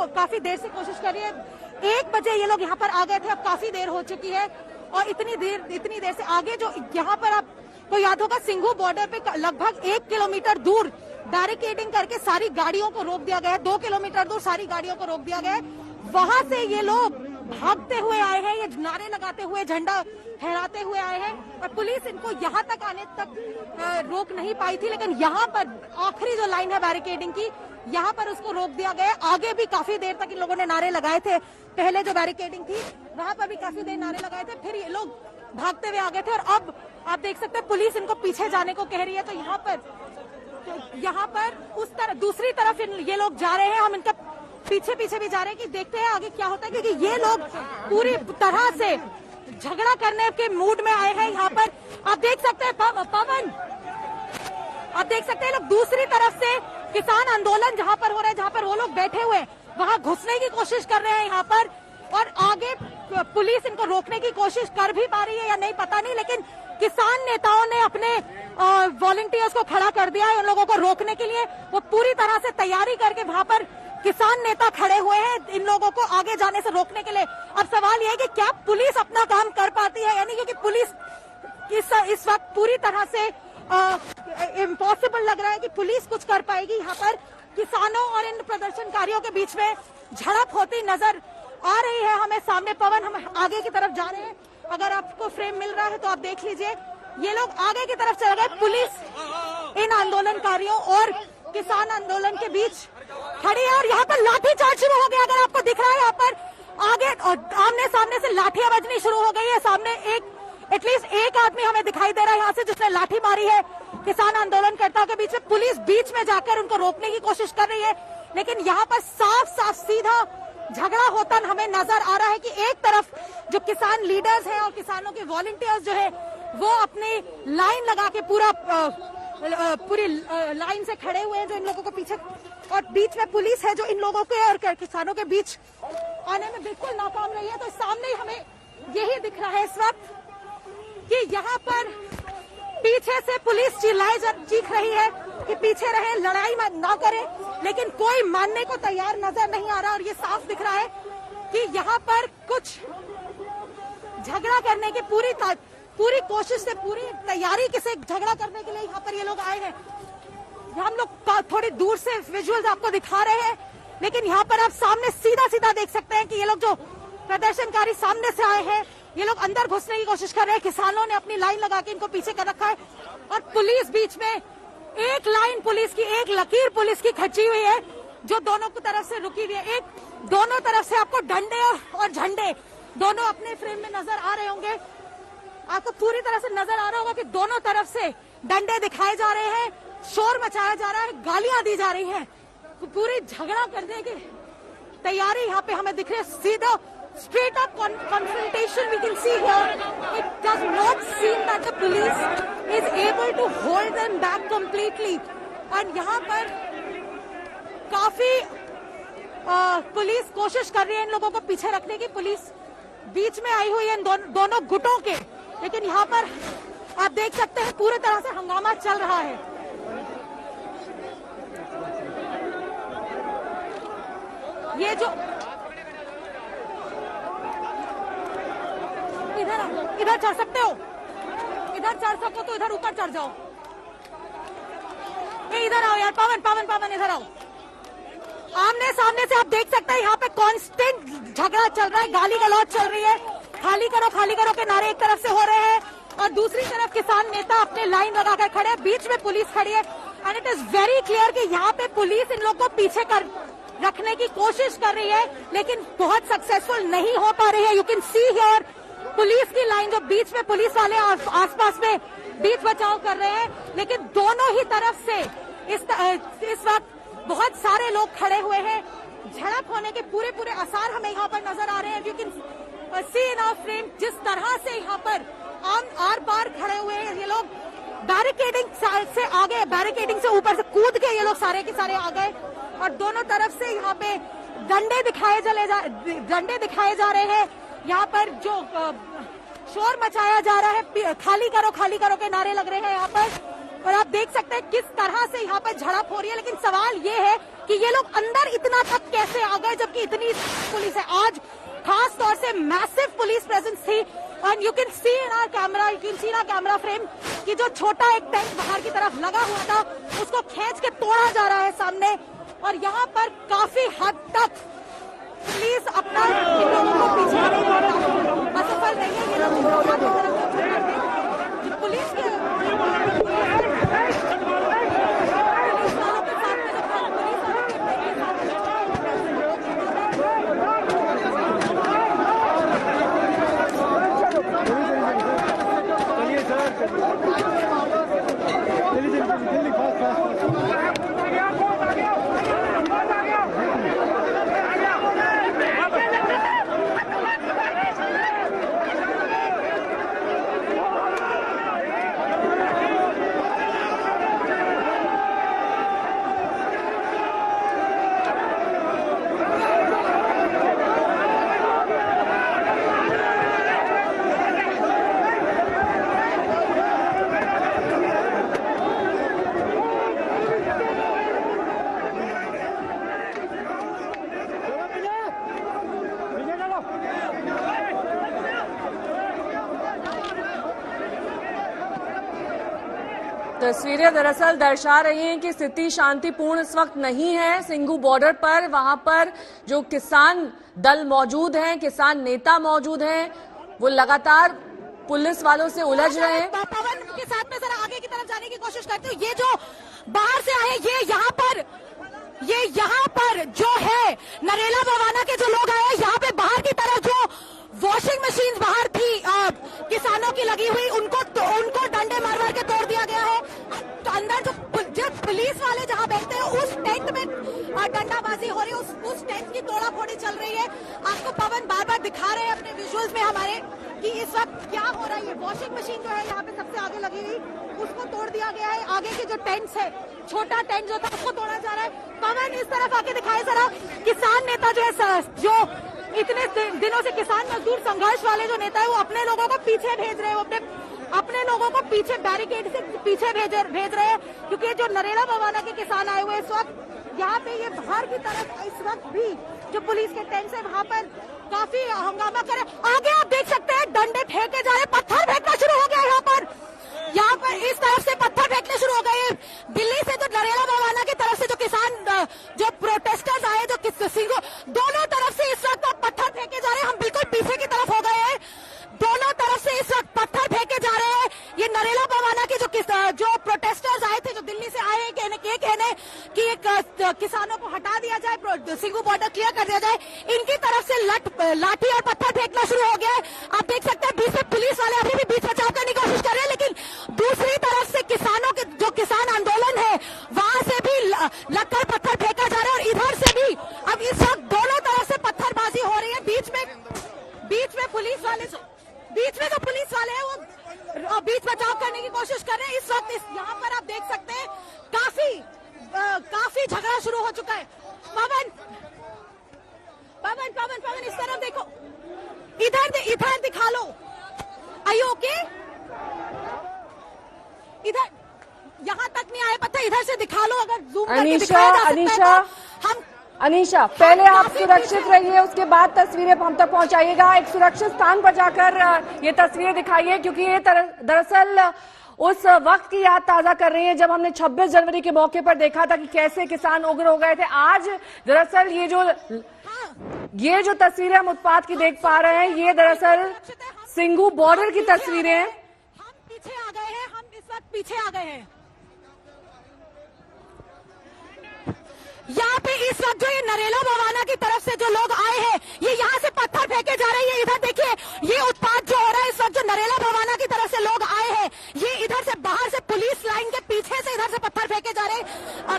काफी देर से कोशिश कर रही है। 1 बजे ये लोग यहाँ पर आ गए थे, अब काफी देर हो चुकी है और इतनी देर से आगे जो यहाँ पर आपको याद होगा सिंघू बॉर्डर पे लगभग 1 किलोमीटर दूर बैरिकेडिंग करके सारी गाड़ियों को रोक दिया गया है। 2 किलोमीटर दूर सारी गाड़ियों को रोक दिया गया है। वहां से ये लोग भागते हुए आए हैं, ये नारे लगाते हुए, झंडा फहराते हुए आए हैं और पुलिस इनको यहाँ तक आने तक रोक नहीं पाई थी, लेकिन यहाँ पर आखिरी जो लाइन है बैरिकेडिंग की, यहाँ पर उसको रोक दिया गया। आगे भी काफी देर तक इन लोगों ने नारे लगाए थे, पहले जो बैरिकेडिंग थी वहां पर भी काफी देर नारे लगाए थे, फिर ये लोग भागते हुए आ गए थे और अब आप देख सकते हैं पुलिस इनको पीछे जाने को कह रही है। तो यहाँ पर उस तरफ दूसरी तरफ ये लोग जा रहे हैं, हम इनका पीछे भी जा रहे हैं कि देखते हैं आगे क्या होता है, क्योंकि ये लोग पूरी तरह से झगड़ा करने के मूड में आए हैं। यहाँ पर आप देख सकते हैं पवन, आप देख सकते हैं लोग दूसरी तरफ से किसान आंदोलन जहाँ पर हो रहा है, जहाँ पर वो लोग बैठे हुए वहाँ घुसने की कोशिश कर रहे हैं यहाँ पर, और आगे पुलिस इनको रोकने की कोशिश कर भी पा रही है या नहीं पता नहीं, लेकिन किसान नेताओं ने अपने वॉलंटियर्स को खड़ा कर दिया है उन लोगों को रोकने के लिए। वो पूरी तरह से तैयारी करके वहाँ पर किसान नेता खड़े हुए हैं इन लोगों को आगे जाने से रोकने के लिए। अब सवाल यह है कि क्या पुलिस अपना काम कर पाती है या नहीं, क्योंकि पुलिस इस वक्त पूरी तरह से इम्पॉसिबल लग रहा है कि पुलिस कुछ कर पाएगी। यहाँ पर किसानों और इन प्रदर्शनकारियों के बीच में झड़प होती नजर आ रही है हमें सामने। पवन, हम आगे की तरफ जा रहे हैं, अगर आपको फ्रेम मिल रहा है तो आप देख लीजिए। ये लोग आगे की तरफ चले गए, पुलिस इन आंदोलनकारियों और किसान आंदोलन के बीच खड़ी है और यहाँ पर लाठीचार्ज शुरू हो गया। अगर आपको दिख रहा है यहाँ पर आगे आमने सामने से लाठियां बजनी शुरू हो गई है। सामने एटलीस्ट एक आदमी हमें दिखाई दे रहा है यहाँ से जिसने लाठी मारी है किसान आंदोलनकर्ताओं के बीच में। पुलिस बीच में जाकर उनको रोकने की कोशिश कर रही है, लेकिन यहाँ पर साफ सीधा झगड़ा होता हमें नजर आ रहा है कि एक तरफ जो किसान लीडर्स हैं और किसानों के वॉलंटियर्स जो है वो अपनी लाइन लगा के पूरी लाइन से खड़े हुए हैं जो इन लोगों को पीछे, और बीच में पुलिस है जो इन लोगों के और किसानों के बीच आने में बिल्कुल नाकाम रही है। तो सामने हमें यही दिख रहा है इस वक्त कि यहाँ पर पीछे से पुलिस चीख रही है कि पीछे रहे, लड़ाई ना करें, लेकिन कोई मानने को तैयार नजर नहीं आ रहा। और ये साफ दिख रहा है कि यहाँ पर कुछ झगड़ा करने की पूरी कोशिश से, पूरी तैयारी से झगड़ा करने के लिए यहाँ पर ये लोग आए हैं। हम लोग थोड़ी दूर से विजुअल्स आपको दिखा रहे हैं, लेकिन यहाँ पर आप सामने सीधा देख सकते हैं कि ये लोग जो प्रदर्शनकारी सामने से आए हैं, ये लोग अंदर घुसने की कोशिश कर रहे हैं। किसानों ने अपनी लाइन लगा के इनको पीछे कर रखा है और पुलिस बीच में एक लाइन पुलिस की, एक लकीर पुलिस की खींची हुई है जो दोनों की तरफ से रुकी हुई है। दोनों तरफ से आपको डंडे और झंडे दोनों अपने फ्रेम में नजर आ रहे होंगे। आपको पूरी तरह से नजर आ रहा होगा कि दोनों तरफ से डंडे दिखाए जा रहे हैं, शोर मचाया जा रहा है, गालियां दी जा रही हैं। पूरी झगड़ा करने की तैयारी यहाँ पे हमें दिख रही है। सीधा straight up confrontation we can see here. It does not seem that the police is able to hold them back completely. और यहाँ पर काफी पुलिस कोशिश कर रही है इन लोगों को पीछे रखने की। पुलिस बीच में आई हुई है इन दोनों गुटों के, लेकिन यहाँ पर आप देख सकते हैं पूरी तरह से हंगामा चल रहा है। ये जो इधर चढ़ सकते हो, इधर चढ़ सको तो इधर ऊपर चढ़ जाओ। इधर आओ यार, पवन इधर आओ। आमने सामने से आप देख सकते हैं यहाँ पे कांस्टेंट झगड़ा चल रहा है, गाली गलौज चल रही है, खाली करो के नारे एक तरफ से हो रहे हैं और दूसरी तरफ किसान नेता अपने लाइन लगाकर खड़े हैं, बीच में पुलिस खड़ी है। And it is very clear कि यहाँ पे पुलिस इन लोगों को पीछे कर रखने की कोशिश कर रही है, लेकिन बहुत सक्सेसफुल नहीं हो पा रही है। You can see here police की लाइन, जो बीच में पुलिस वाले आसपास में बीच बचाव कर रहे हैं, लेकिन दोनों ही तरफ से इस वक्त बहुत सारे लोग खड़े हुए हैं। झड़प होने के पूरे आसार हमें यहाँ पर नजर आ रहे हैं। You can see in our frame जिस तरह से यहाँ पर आर पार खड़े हुए हैं ये लोग, बैरिकेडिंग से आगे, बैरिकेडिंग से ऊपर से कूद के ये लोग सारे के सारे आ गए और दोनों तरफ से यहाँ पे डंडे दिखाए जा रहे हैं। यहाँ पर जो शोर मचाया जा रहा है, खाली करो के नारे लग रहे हैं यहाँ पर, और आप देख सकते हैं किस तरह से यहाँ पर झड़प हो रही है। लेकिन सवाल ये है कि ये लोग अंदर इतना तक कैसे आ गए जबकि इतनी पुलिस है। आज खास तौर से मैसिव पुलिस प्रेजेंस थी and you can see in our camera, you can see in our camera frame कि जो छोटा एक टेंट बाहर की तरफ लगा हुआ था उसको खींच के तोड़ा जा रहा है सामने, और यहाँ पर काफी हद तक पुलिस अपना इन लोगों को पीछे असफल नहीं है। ये लोग पुलिस के तस्वीरें दरअसल दर्शा रही हैं कि स्थिति शांतिपूर्ण इस वक्त नहीं है सिंघू बॉर्डर पर। वहां पर जो किसान दल मौजूद हैं, किसान नेता मौजूद हैं, वो लगातार पुलिस वालों से उलझ रहे हैं। पवन के साथ में जरा आगे की तरफ जाने की कोशिश करते हो। ये जो बाहर से आए, ये यहाँ पर जो है नरेला बवाना के जो लोग आए, यहाँ पे बाहर की तरफ जो वॉशिंग मशीन बाहर थी किसानों की लगी हुई, उनको डंडे मार के तोड़ दिया गया है। तो अंदर जो पुलिस वाले जहाँ बैठते हैं उस टेंट में डंडाबाजी हो रही है, उस टेंट की तोड़ा फोड़ी चल रही है। आपको पवन बार दिखा रहे हैं अपने विजुअल्स में हमारे कि इस वक्त क्या हो रहा है। वॉशिंग मशीन जो है यहाँ पे सबसे आगे लगी हुई, उसको तोड़ दिया गया है। आगे के जो टेंट्स है, छोटा टेंट जो था उसको तोड़ा जा रहा है। पवन इस तरफ आके दिखाए जरा, किसान नेता जो है, जो इतने दिनों से किसान मजदूर संघर्ष वाले जो नेता है, वो अपने लोगों को पीछे भेज रहे हैं, वो अपने लोगों को पीछे बैरिकेड से पीछे भेज रहे हैं, क्योंकि जो नरेला बवाना के किसान आए हुए इस वक्त यहाँ पे, ये बाहर की तरफ इस वक्त भी जो पुलिस के टेंट है वहां पर काफी हंगामा करे। आगे आप देख सकते हैं डंडे फेंके जा रहे, पत्थर फेंकना शुरू हो गया यहाँ पर इस तरफ से पत्थर फेंकने शुरू हो गए। दिल्ली से जो नरेला बवाना की तरफ से जो किसान जो प्रोटेस्टर्स आए, जो दोनों तरफ से इस वक्त पत्थर फेंके जा रहे हैं। हम बिल्कुल पीछे की तरफ हो गए हैं, दोनों तरफ से इस वक्त पत्थर फेंके जा रहे हैं। ये नरेला बवाना के जो प्रोटेस्टर्स आए थे, जो दिल्ली से आए हैं, कहने कि किसानों को हटा दिया जाए, सिंघू बॉर्डर क्लियर कर दिया जाए, इनकी तरफ से लाठी और पत्थर फेंकना शुरू हो गया है। आप देख सकते हैं बीच में पुलिस वाले अभी भी बीच बचाव करने की कोशिश कर रहे हैं, लेकिन दूसरी तरफ से किसानों के जो किसान आंदोलन है वहां से भी लगकर पत्थर फेंका जा रहा है, और इधर से भी अब इस वक्त दोनों तरफ से पत्थरबाजी हो रही है। बीच में पुलिस वाले जो पुलिस वाले हैं वो बीच बचाव करने की कोशिश कर रहे हैं। इस वक्त यहाँ पर आप देख सकते हैं काफी झगड़ा शुरू हो चुका है। पवन इस तरफ देखो, इधर दिखा लो। आयु ओके? इधर यहाँ तक नहीं आए पत्थर, इधर से दिखा लो। अगर जूम करके दिखाया जा सकता है तो हम अनीशा, पहले आप सुरक्षित रहिए, उसके बाद तस्वीरें हम तक पहुंचाइएगा। एक सुरक्षित स्थान पर जाकर ये तस्वीरें दिखाइए, क्योंकि ये दरअसल उस वक्त की याद ताजा कर रही है जब हमने 26 जनवरी के मौके पर देखा था कि कैसे किसान उग्र हो गए थे। आज दरअसल ये जो तस्वीरें हम उत्पाद की देख पा रहे हैं, ये दरअसल सिंघू बॉर्डर की तस्वीरें हैं। हम पीछे आ गए हैं, हम इस वक्त पीछे आ गए हैं। यहाँ पे इस वक्त जो ये नरेला बवाना की तरफ से जो लोग आए हैं, ये यहाँ से पत्थर फेंके जा रहे हैं। इधर देखिए, ये उत्पात जो हो रहा है इस वक्त, जो नरेला बवाना की तरफ से लोग आए हैं, ये इधर से बाहर से पुलिस लाइन के पीछे से इधर से पत्थर फेंके जा रहे हैं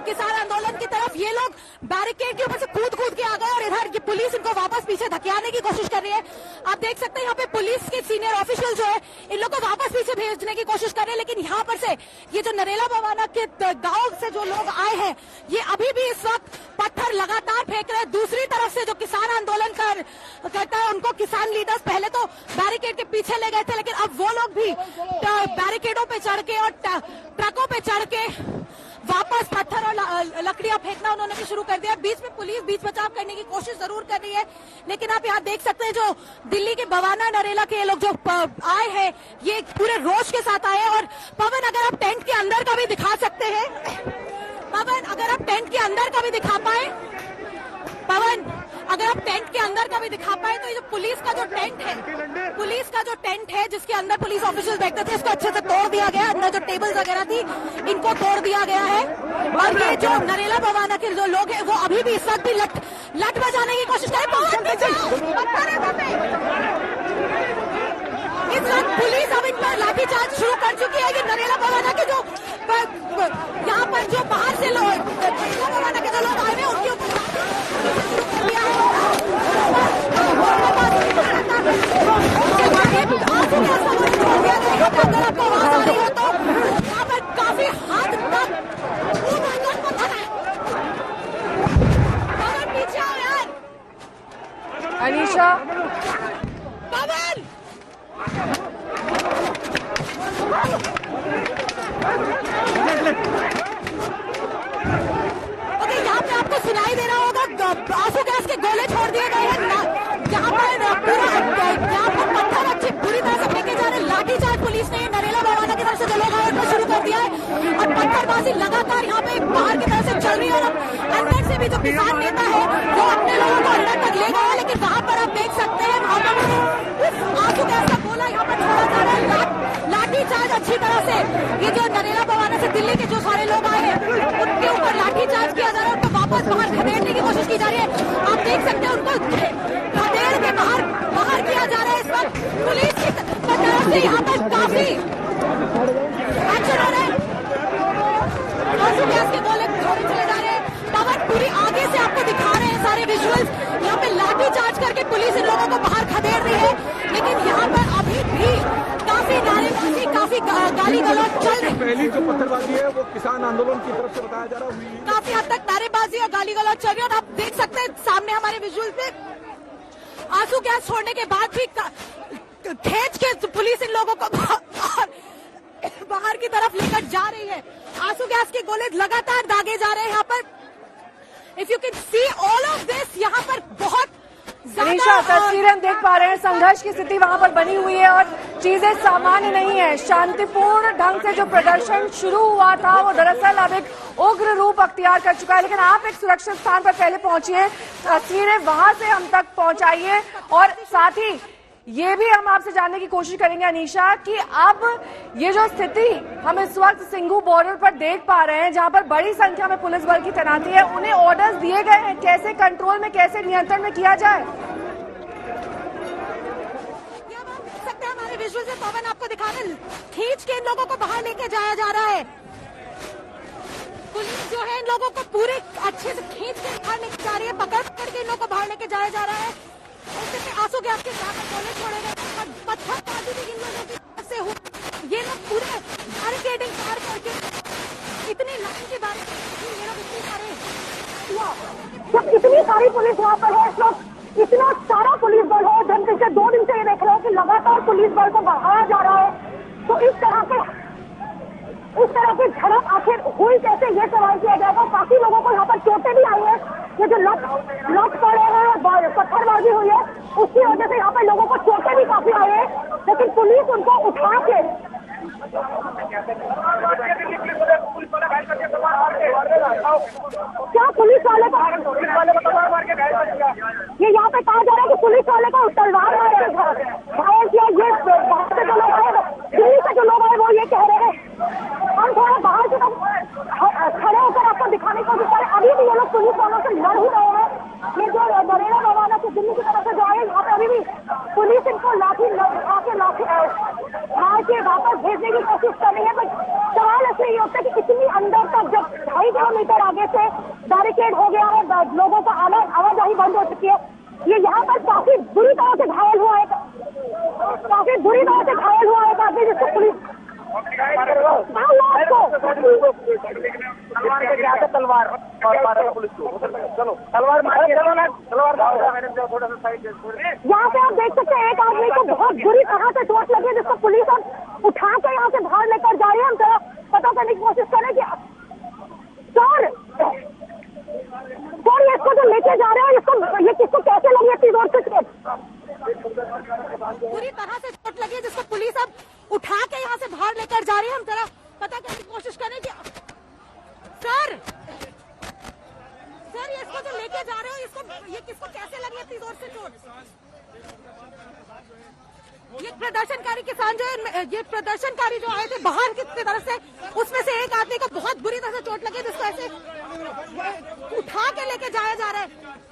किसान आंदोलन की तरफ। ये लोग बैरिकेड के ऊपर से कूद के आ गए और इधर पुलिस इनको वापस पीछे धकेलने की कोशिश कर रही है। आप देख सकते हैं यहाँ पे पुलिस के सीनियर ऑफिशियल जो है, इन लोग को वापस पीछे भेजने की कोशिश कर रहे हैं। लेकिन यहाँ पर से ये जो नरेला बवाना के गाँव से जो लोग आए हैं, ये अभी भी इस वक्त पत्थर लगातार फेंक रहे हैं। दूसरी तरफ से जो किसान आंदोलन करता है, उनको किसान लीडर्स पहले तो बैरिकेड के पीछे ले गए थे, लेकिन अब वो लोग भी बैरिकेडों पे चढ़ के और ट्रकों पे चढ़ के वापस पत्थर और लकड़ियां फेंकना उन्होंने भी शुरू कर दिया। बीच में पुलिस बीच बचाव करने की कोशिश जरूर कर रही है, लेकिन आप यहाँ देख सकते हैं जो दिल्ली के बवाना नरेला के लोग जो आए हैं, ये पूरे रोष के साथ आए हैं। और पवन, अगर आप टेंट के अंदर का भी दिखा सकते हैं, पवन अगर आप टेंट के अंदर का भी दिखा पाए, पवन अगर आप टेंट के अंदर का भी दिखा पाए, तो ये जो पुलिस का जो टेंट है जिसके अंदर पुलिस ऑफिसर्स बैठते थे, इसको अच्छे से तोड़ दिया गया। अंदर जो टेबल्स वगैरह थी, इनको तोड़ दिया गया है। और ये जो नरेला बवाना के जो लोग हैं, वो अभी भी इस वक्त भी लट बजाने की कोशिश कर रहे हैं। इस वक्त पुलिस अब इन पर लाठीचार्ज शुरू कर चुकी है। ये नरेला बवाना के जो यहाँ पर जो बाहर से लोग नरेला बवाना के जो लोग आए हैं, उनके ऊपर अगर आपको आवाज आ रही हो तो यहाँ पर काफी हद तक पीछे आओ यार। अनीशा, पवन ओके, यहाँ पे आपको सुनाई दे रहा होगा, आंसू गैस के गोले छोड़ दिए गए हैं। यहाँ पर पत्थर अच्छी बुरी तरह से फेंके जा रहे हैं। लाठीचार्ज पुलिस ने नरेला बवाना की तरफ से जो लोग आए उनको शुरू कर दिया है और पत्थरबाजी लगातार यहाँ पे बाहर की तरफ से चल रही है। और अंदर से भी जो किसान नेता है, वो अपने लोगों को अंदर तक ले गए, लेकिन वहाँ पर आप देख सकते हैं वहाँ पर आंसू गैस का गोला यहाँ पर छोड़ा जा रहा है। लाठीचार्ज अच्छी तरह से ये जो नरेला बवाना से दिल्ली के जो सारे लोग आए हैं, उनके ऊपर लाठीचार्ज किया जा रहा है, उनको वापस बाहर खदेड़ने की कोशिश की जा रही है। आप देख सकते हैं उनको खदेड़ के बाहर किया जा रहा है। इस वक्त पुलिस की तरफ से यहाँ पर काफी एक्शन हो रहा है। आंसू गैस के गोले छोड़े चले जा रहे हैं। पवन, पूरी आगे से आपको दिखा रहे हैं सारे विजुअल्स। यहाँ पे लाठीचार्ज करके पुलिस इन लोगों को बाहर खदेड़ रही है, लेकिन यहाँ पर अभी भी काफी नारेबाजी, काफी गाली गलौज चल रही है। पहली जो पत्थरबाजी है वो किसान आंदोलन की तरफ से बताया जा रहा है, काफी हद तक नारेबाजी और गाली गलौज चल रही है। और आप देख सकते हैं सामने हमारे विजुअल्स में आंसू गैस छोड़ने के बाद भी खींच के पुलिस इन लोगों को बाहर की तरफ लेकर जा रही है। आंसू गैस के गोले लगातार दागे जा रहे हैं। यहाँ पर if you can see all of this, यहाँ पर बहुत अनीशा, तस्वीरें हम देख पा रहे हैं, संघर्ष की स्थिति वहां पर बनी हुई है और चीजें सामान्य नहीं है। शांतिपूर्ण ढंग से जो प्रदर्शन शुरू हुआ था, वो दरअसल अब एक उग्र रूप अख्तियार कर चुका है। लेकिन आप एक सुरक्षित स्थान पर पहले पहुंचिए, तस्वीरें वहां से हम तक पहुंचाइए। और साथ ही ये भी हम आपसे जानने की कोशिश करेंगे अनीशा, कि अब ये जो स्थिति हम इस वक्त सिंघू बॉर्डर पर देख पा रहे हैं, जहां पर बड़ी संख्या में पुलिस बल की तैनाती है, उन्हें ऑर्डर्स दिए गए हैं कैसे कंट्रोल में, कैसे नियंत्रण में किया जाए। सकते हैं हमारे विजुअल से, पवन आपको दिखा रहे, खींच के इन लोगों को बाहर लेके जाया जा रहा है। पुलिस जो है इन लोगों को पूरे अच्छे से खींच के बाहर लेके जा रही है, पकड़ के इन लोगों को बाहर लेके जाया जा रहा है। आंसू गैस के साथ गोले छोड़े गए, पत्थरबाजी भी इन लोगों की तरफ से हुई। ये लोग पूरे बैरिकेडिंग पार करके इतनी लाइन के बारे में, ये लोग इतनी सारी पुलिस वहाँ पर है। इस वक्त इतना सारा पुलिस बल है, जब पिछले 2 दिन से ये देख रहे हैं कि लगातार पुलिस बल को बढ़ाया जा रहा है। तो इस तरह की झड़प आखिर हुई कैसे, ये सवाल किया जाएगा। काफी लोगों को यहाँ पर चोटें भी आई है, ये जो लॉक पड़े हैं, पत्थरबाजी हुई है, उसकी वजह से यहाँ पे लोगों को चोटें भी काफी आई है, लेकिन पुलिस उनको उठा के क्या पुलिस वाले को ये यहाँ पे कहा जा रहा है कि पुलिस वाले को तलवार मार के घायल किया। ये बाहर से जो लोग आए, दिल्ली से जो लोग आए, वो ये कह रहे हैं। हम थोड़ा बाहर से खड़े होकर आपको दिखाने की कोशिश करें। अभी भी ये लोग पुलिस वालों से लड़ ही रहे हैं। ये जो नरेला भवाना से दिल्ली की तरफ से जो आए, यहाँ पे अभी भी पुलिस इनको लाठी मार के वापस भेजने की कोशिश कर रही है। बट सवाल ऐसे ये होता है कि इतनी अंदर तक जब 2.5 किलोमीटर आगे से बैरिकेड हो गया है, लोगों का आवाजाही बंद हो चुकी है। ये यहाँ पर काफी बुरी तरह से घायल हुआ है, आदमी जिसको पुलिस तलवार पुलिस को चलो तलवार यहाँ पे आप देख सकते हैं एक आदमी को बहुत बुरी तरह से चोट लगी है, जिसको पुलिस उठा के यहाँ से बाहर लेकर जा रही है। हम जरा पता करने की कोशिश करें कि सर ये इसको जो लेके जा रहे हैं, ये किसको कैसे लगी है इतनी जोर से चोट? पूरी तरह से चोट लगी है, जिसको पुलिस अब उठा के यहाँ से बाहर लेकर जा रही है। हम जरा पता करने की कोशिश करें कि सर ये इसको जो लेके जा रहे हो, ये किसको कैसे लगी है इतनी जोर से चोट? ये प्रदर्शनकारी किसान जो है, ये प्रदर्शनकारी जो आए थे बाहर की तरफ से, उसमें से एक आदमी को बहुत बुरी तरह से चोट लगी, जिसको ऐसे उठा के लेके जाया जा रहा है।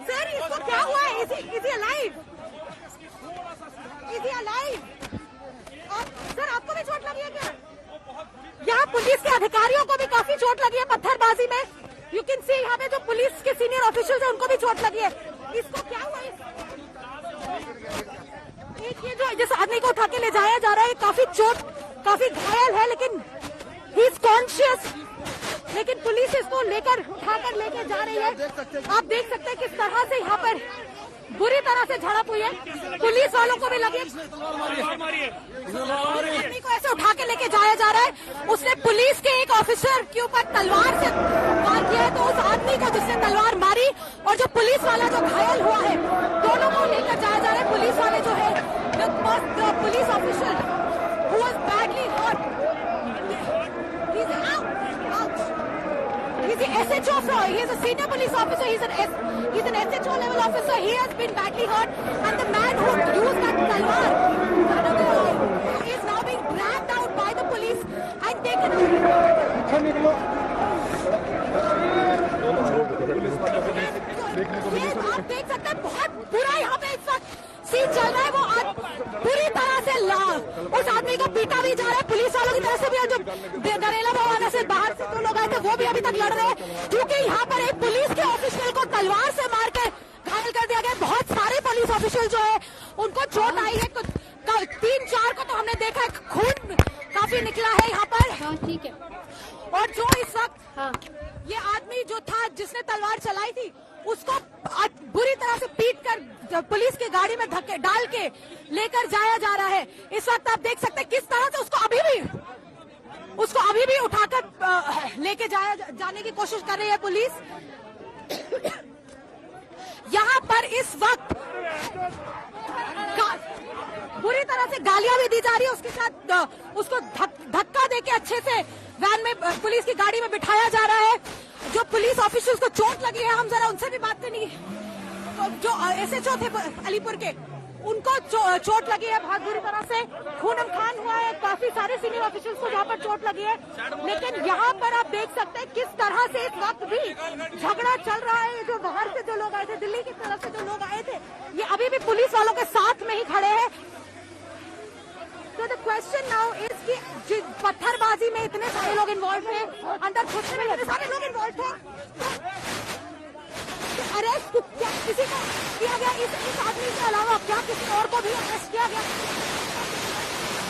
सर इसको क्या हुआ है? Is he alive? सर आपको भी चोट लगी है क्या? यहाँ पुलिस के अधिकारियों को भी काफी चोट लगी है पत्थरबाजी में। यू कैन सी यहाँ पे जो पुलिस के सीनियर ऑफिशियल्स है, उनको भी चोट लगी है। इसको क्या हुआ? ये जो जिस आदमी को उठा के ले जाया जा रहा है, काफी घायल है, लेकिन ही इज कॉन्शियस, लेकिन पुलिस इसको उठाकर लेके जा रही है। आप देख सकते हैं किस तरह से यहाँ पर बुरी तरह से झड़प हुई है। पुलिस वालों को भी लगी, आदमी को ऐसे उठा के लेके जाया जा रहा है। उसने पुलिस के एक ऑफिसर के ऊपर तलवार से वार किया है, तो उस आदमी को जिसने तलवार मारी और जो पुलिस वाला जो घायल हुआ है, दोनों को लेकर जाया जा रहा है। पुलिस वाले जो है, police officer who was badly hurt, he's out. He's the SHO, he's a senior police officer, he's an SHO level officer. He has been badly hurt, and the man who used that talwar is now being dragged out by the police and taken out. आप देख सकते हैं बहुत बुरा यहाँ पे इस वक्त सीन चल रहा है। वो पूरी तरह से उस आदमी को पीटा भी जा रहा है पुलिस वालों की तरफ से भी। जो नरेला भवाना से बाहर से जो लोग आए थे, वो भी अभी तक लड़ रहे हैं, क्योंकि यहाँ पर एक पुलिस के ऑफिशियल को तलवार से मार के घायल कर दिया गया। बहुत सारे पुलिस ऑफिशियल जो है उनको चोट आई है। 3-4 को तो हमने देखा है, खून काफी निकला है यहाँ पर। ठीक है। और जो इस वक्त ये आदमी जो था जिसने तलवार चलाई थी, उसको बुरी तरह से पीट कर पुलिस की गाड़ी में धक्के डाल के लेकर जाया जा रहा है। इस वक्त आप देख सकते हैं किस तरह से उसको अभी भी उठाकर लेके जाने की कोशिश कर रही है पुलिस। यहाँ पर इस वक्त बुरी तरह से गालियां भी दी जा रही है, उसके साथ उसको धक्का देके अच्छे से वैन में पुलिस की गाड़ी में बिठाया जा रहा है। जो पुलिस ऑफिसर्स को चोट लगी है, हम जरा उनसे भी बात करेंगे। जो SHO थे अलीपुर के, उनको चोट लगी है बहुत बुरी तरह से, खून खान हुआ है। काफी सारे सीनियर ऑफिसर्स को जहाँ पर चोट लगी है, लेकिन यहाँ पर आप देख सकते हैं किस तरह से इस वक्त भी झगड़ा चल रहा है। जो बाहर से जो लोग आए थे, दिल्ली की तरफ से जो लोग आए थे, ये अभी भी पुलिस वालों के साथ में ही खड़े हैं। तो द क्वेश्चन नाउ इज कि पत्थरबाजी में इतने सारे लोग इन्वॉल्व हैं, अंदर घुसने में इतने सारे लोग इन्वॉल्व थे, अरेस्ट क्या किसी को किया गया? इस आदमी के अलावा क्या किसी और को भी अरेस्ट किया गया?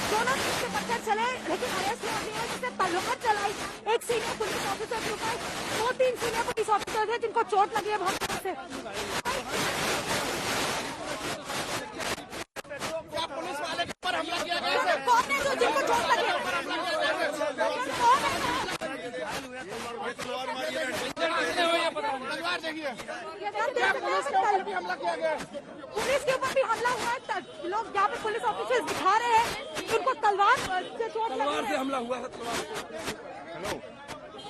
दोनों से पत्थर चले, लेकिन अरेस्ट किया गया जिससे तलवार चलाई एक सीनियर पुलिस ऑफिसर के ऊपर। 2-3 सीनियर पुलिस ऑफिसर थे जिनको चोट लगी है बहुत तरह से। पुलिस वाले के ऊपर हमला किया गया? कौन है जो जिनको चोट लगी है? तलवार देखिए। हमला किया गया, पुलिस के ऊपर भी हमला हुआ है। लोग यहाँ पे पुलिस ऑफिसर्स दिखा रहे हैं कि उनको तलवार से चोट लगी है। हमला हुआ है।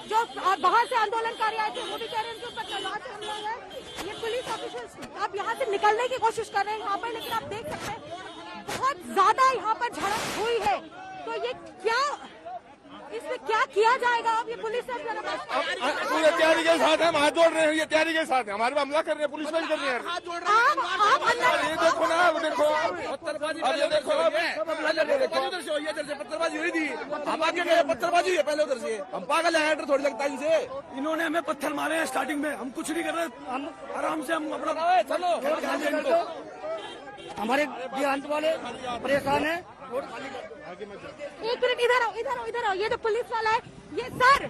जो बाहर से आंदोलनकारी आए थे वो भी कह रहे हैं कि ऊपर तलवार से हमला हुआ है। ये पुलिस ऑफिसर्स अब यहाँ से निकलने की कोशिश कर रहे हैं यहाँ पर, लेकिन आप देख सकते हैं बहुत ज्यादा यहाँ पर झड़प हुई है। तो ये क्या, इसमें क्या किया जाएगा अब? ये पुलिस पूरे तैयारी के साथ हम हाथ जोड़ रहे हैं, ये तैयारी के साथ है, हमारे पे हमला कर रहे हैं, पुलिस में भी कर रहे हैं। ये देखो ना, अब देखो, अब ये देखो, उधर से इधर से पत्थरबाजी हुई थी, हम आगे गए, पत्थरबाजी हुई है पहले उधर से, हम पागल है, डर थोड़ी लगता है इनसे। इन्होंने हमें पत्थर मारे हैं स्टार्टिंग में, हम कुछ नहीं कर रहे, हम आराम से हम अपना चलो। हमारे देहांत वाले परेशान है। एक मिनट, इधर आओ, इधर आओ, इधर आओ। ये जो पुलिस वाला है, ये सर,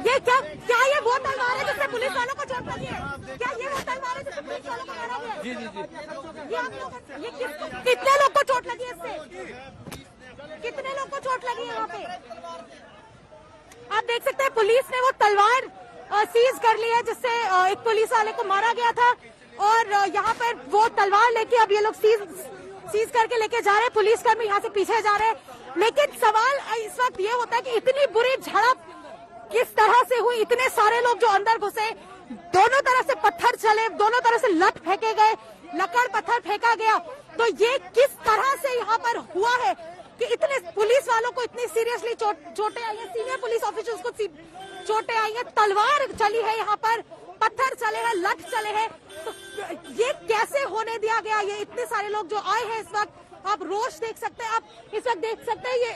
ये क्या ये वो तलवार है जिससे पुलिस वालों को चोट लगी है? क्या ये वो तलवार है जिससे पुलिस वालों को मारा गया? जी जी जी। ये आप लोग, ये कितने लोग को चोट लगी है इससे? कितने लोग को चोट लगी है यहाँ पे? आप देख सकते हैं पुलिस ने वो तलवार सीज कर ली है जिससे एक पुलिस वाले को मारा गया था, और यहाँ पर वो तलवार लेके अब ये लोग सीज करके लेके जा रहे हैं। पुलिसकर्मी यहाँ से पीछे जा रहे हैं, लेकिन सवाल इस वक्त ये होता है कि इतनी बुरी झड़प किस तरह से हुई? इतने सारे लोग जो अंदर घुसे, दोनों तरफ से पत्थर चले, दोनों तरफ से लठ फेंके गए, लकड़ पत्थर फेंका गया। तो ये किस तरह से यहाँ पर हुआ है कि इतने पुलिस वालों को इतनी सीरियसली चोटें आई है, सीनियर पुलिस ऑफिसर्स को चोटें आई है, तलवार चली है यहाँ पर, पत्थर चले हैं, लठ चले हैं। तो ये कैसे होने दिया गया? ये इतने सारे लोग जो आए हैं इस वक्त, आप रोष देख सकते हैं, आप इस वक्त देख सकते हैं, ये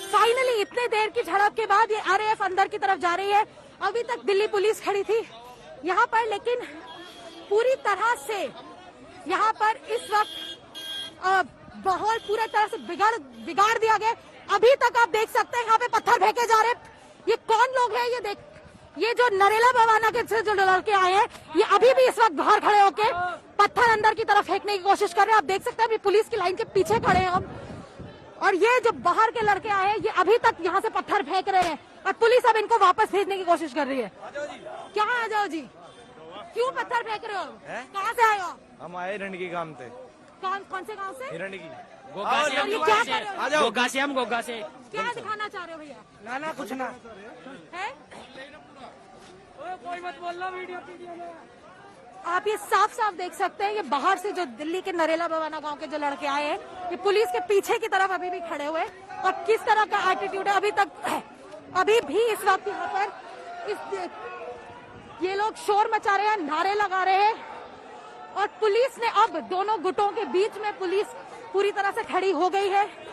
फाइनली इतने देर की झड़प के बाद ये आरएएफ अंदर की तरफ जा रही है। अभी तक दिल्ली पुलिस खड़ी थी यहाँ पर, लेकिन पूरी तरह से यहाँ पर इस वक्त माहौल पूरी तरह से बिगाड़ दिया गया। अभी तक आप देख सकते हैं यहाँ पे पत्थर फेंके जा रहे हैं। ये कौन लोग हैं? ये देख, ये जो नरेला भवाना के से जो लड़के आए हैं, ये अभी भी इस वक्त बाहर खड़े होके पत्थर अंदर की तरफ फेंकने की कोशिश कर रहे हैं। आप देख सकते हैं अभी पुलिस की लाइन के पीछे खड़े हैं हम, और ये जो बाहर के लड़के आए हैं ये अभी तक यहाँ से पत्थर फेंक रहे हैं, और पुलिस अब इनको वापस भेजने की कोशिश कर रही है। क्या आ जाओ जी, क्यों पत्थर फेंक रहे हो? कहाँ से आए हो? हम आए रणगी गांव से। कौन से गाँव से? रणगी। गोगा से, हम गोगा से। क्या दिखाना चाह रहे हो भैया? ना कुछ ना है, कोई मत बोलना वीडियो में। आप ये साफ साफ देख सकते हैं, ये बाहर से जो दिल्ली के नरेला भवाना गांव के जो लड़के आए हैं, ये पुलिस के पीछे की तरफ अभी भी खड़े हुए हैं, और किस तरह का एटीट्यूड है अभी तक, अभी भी इस वक्त यहाँ पर ये लोग शोर मचा रहे हैं, नारे लगा रहे हैं, और पुलिस ने अब दोनों गुटों के बीच में पुलिस पूरी तरह से खड़ी हो गई है।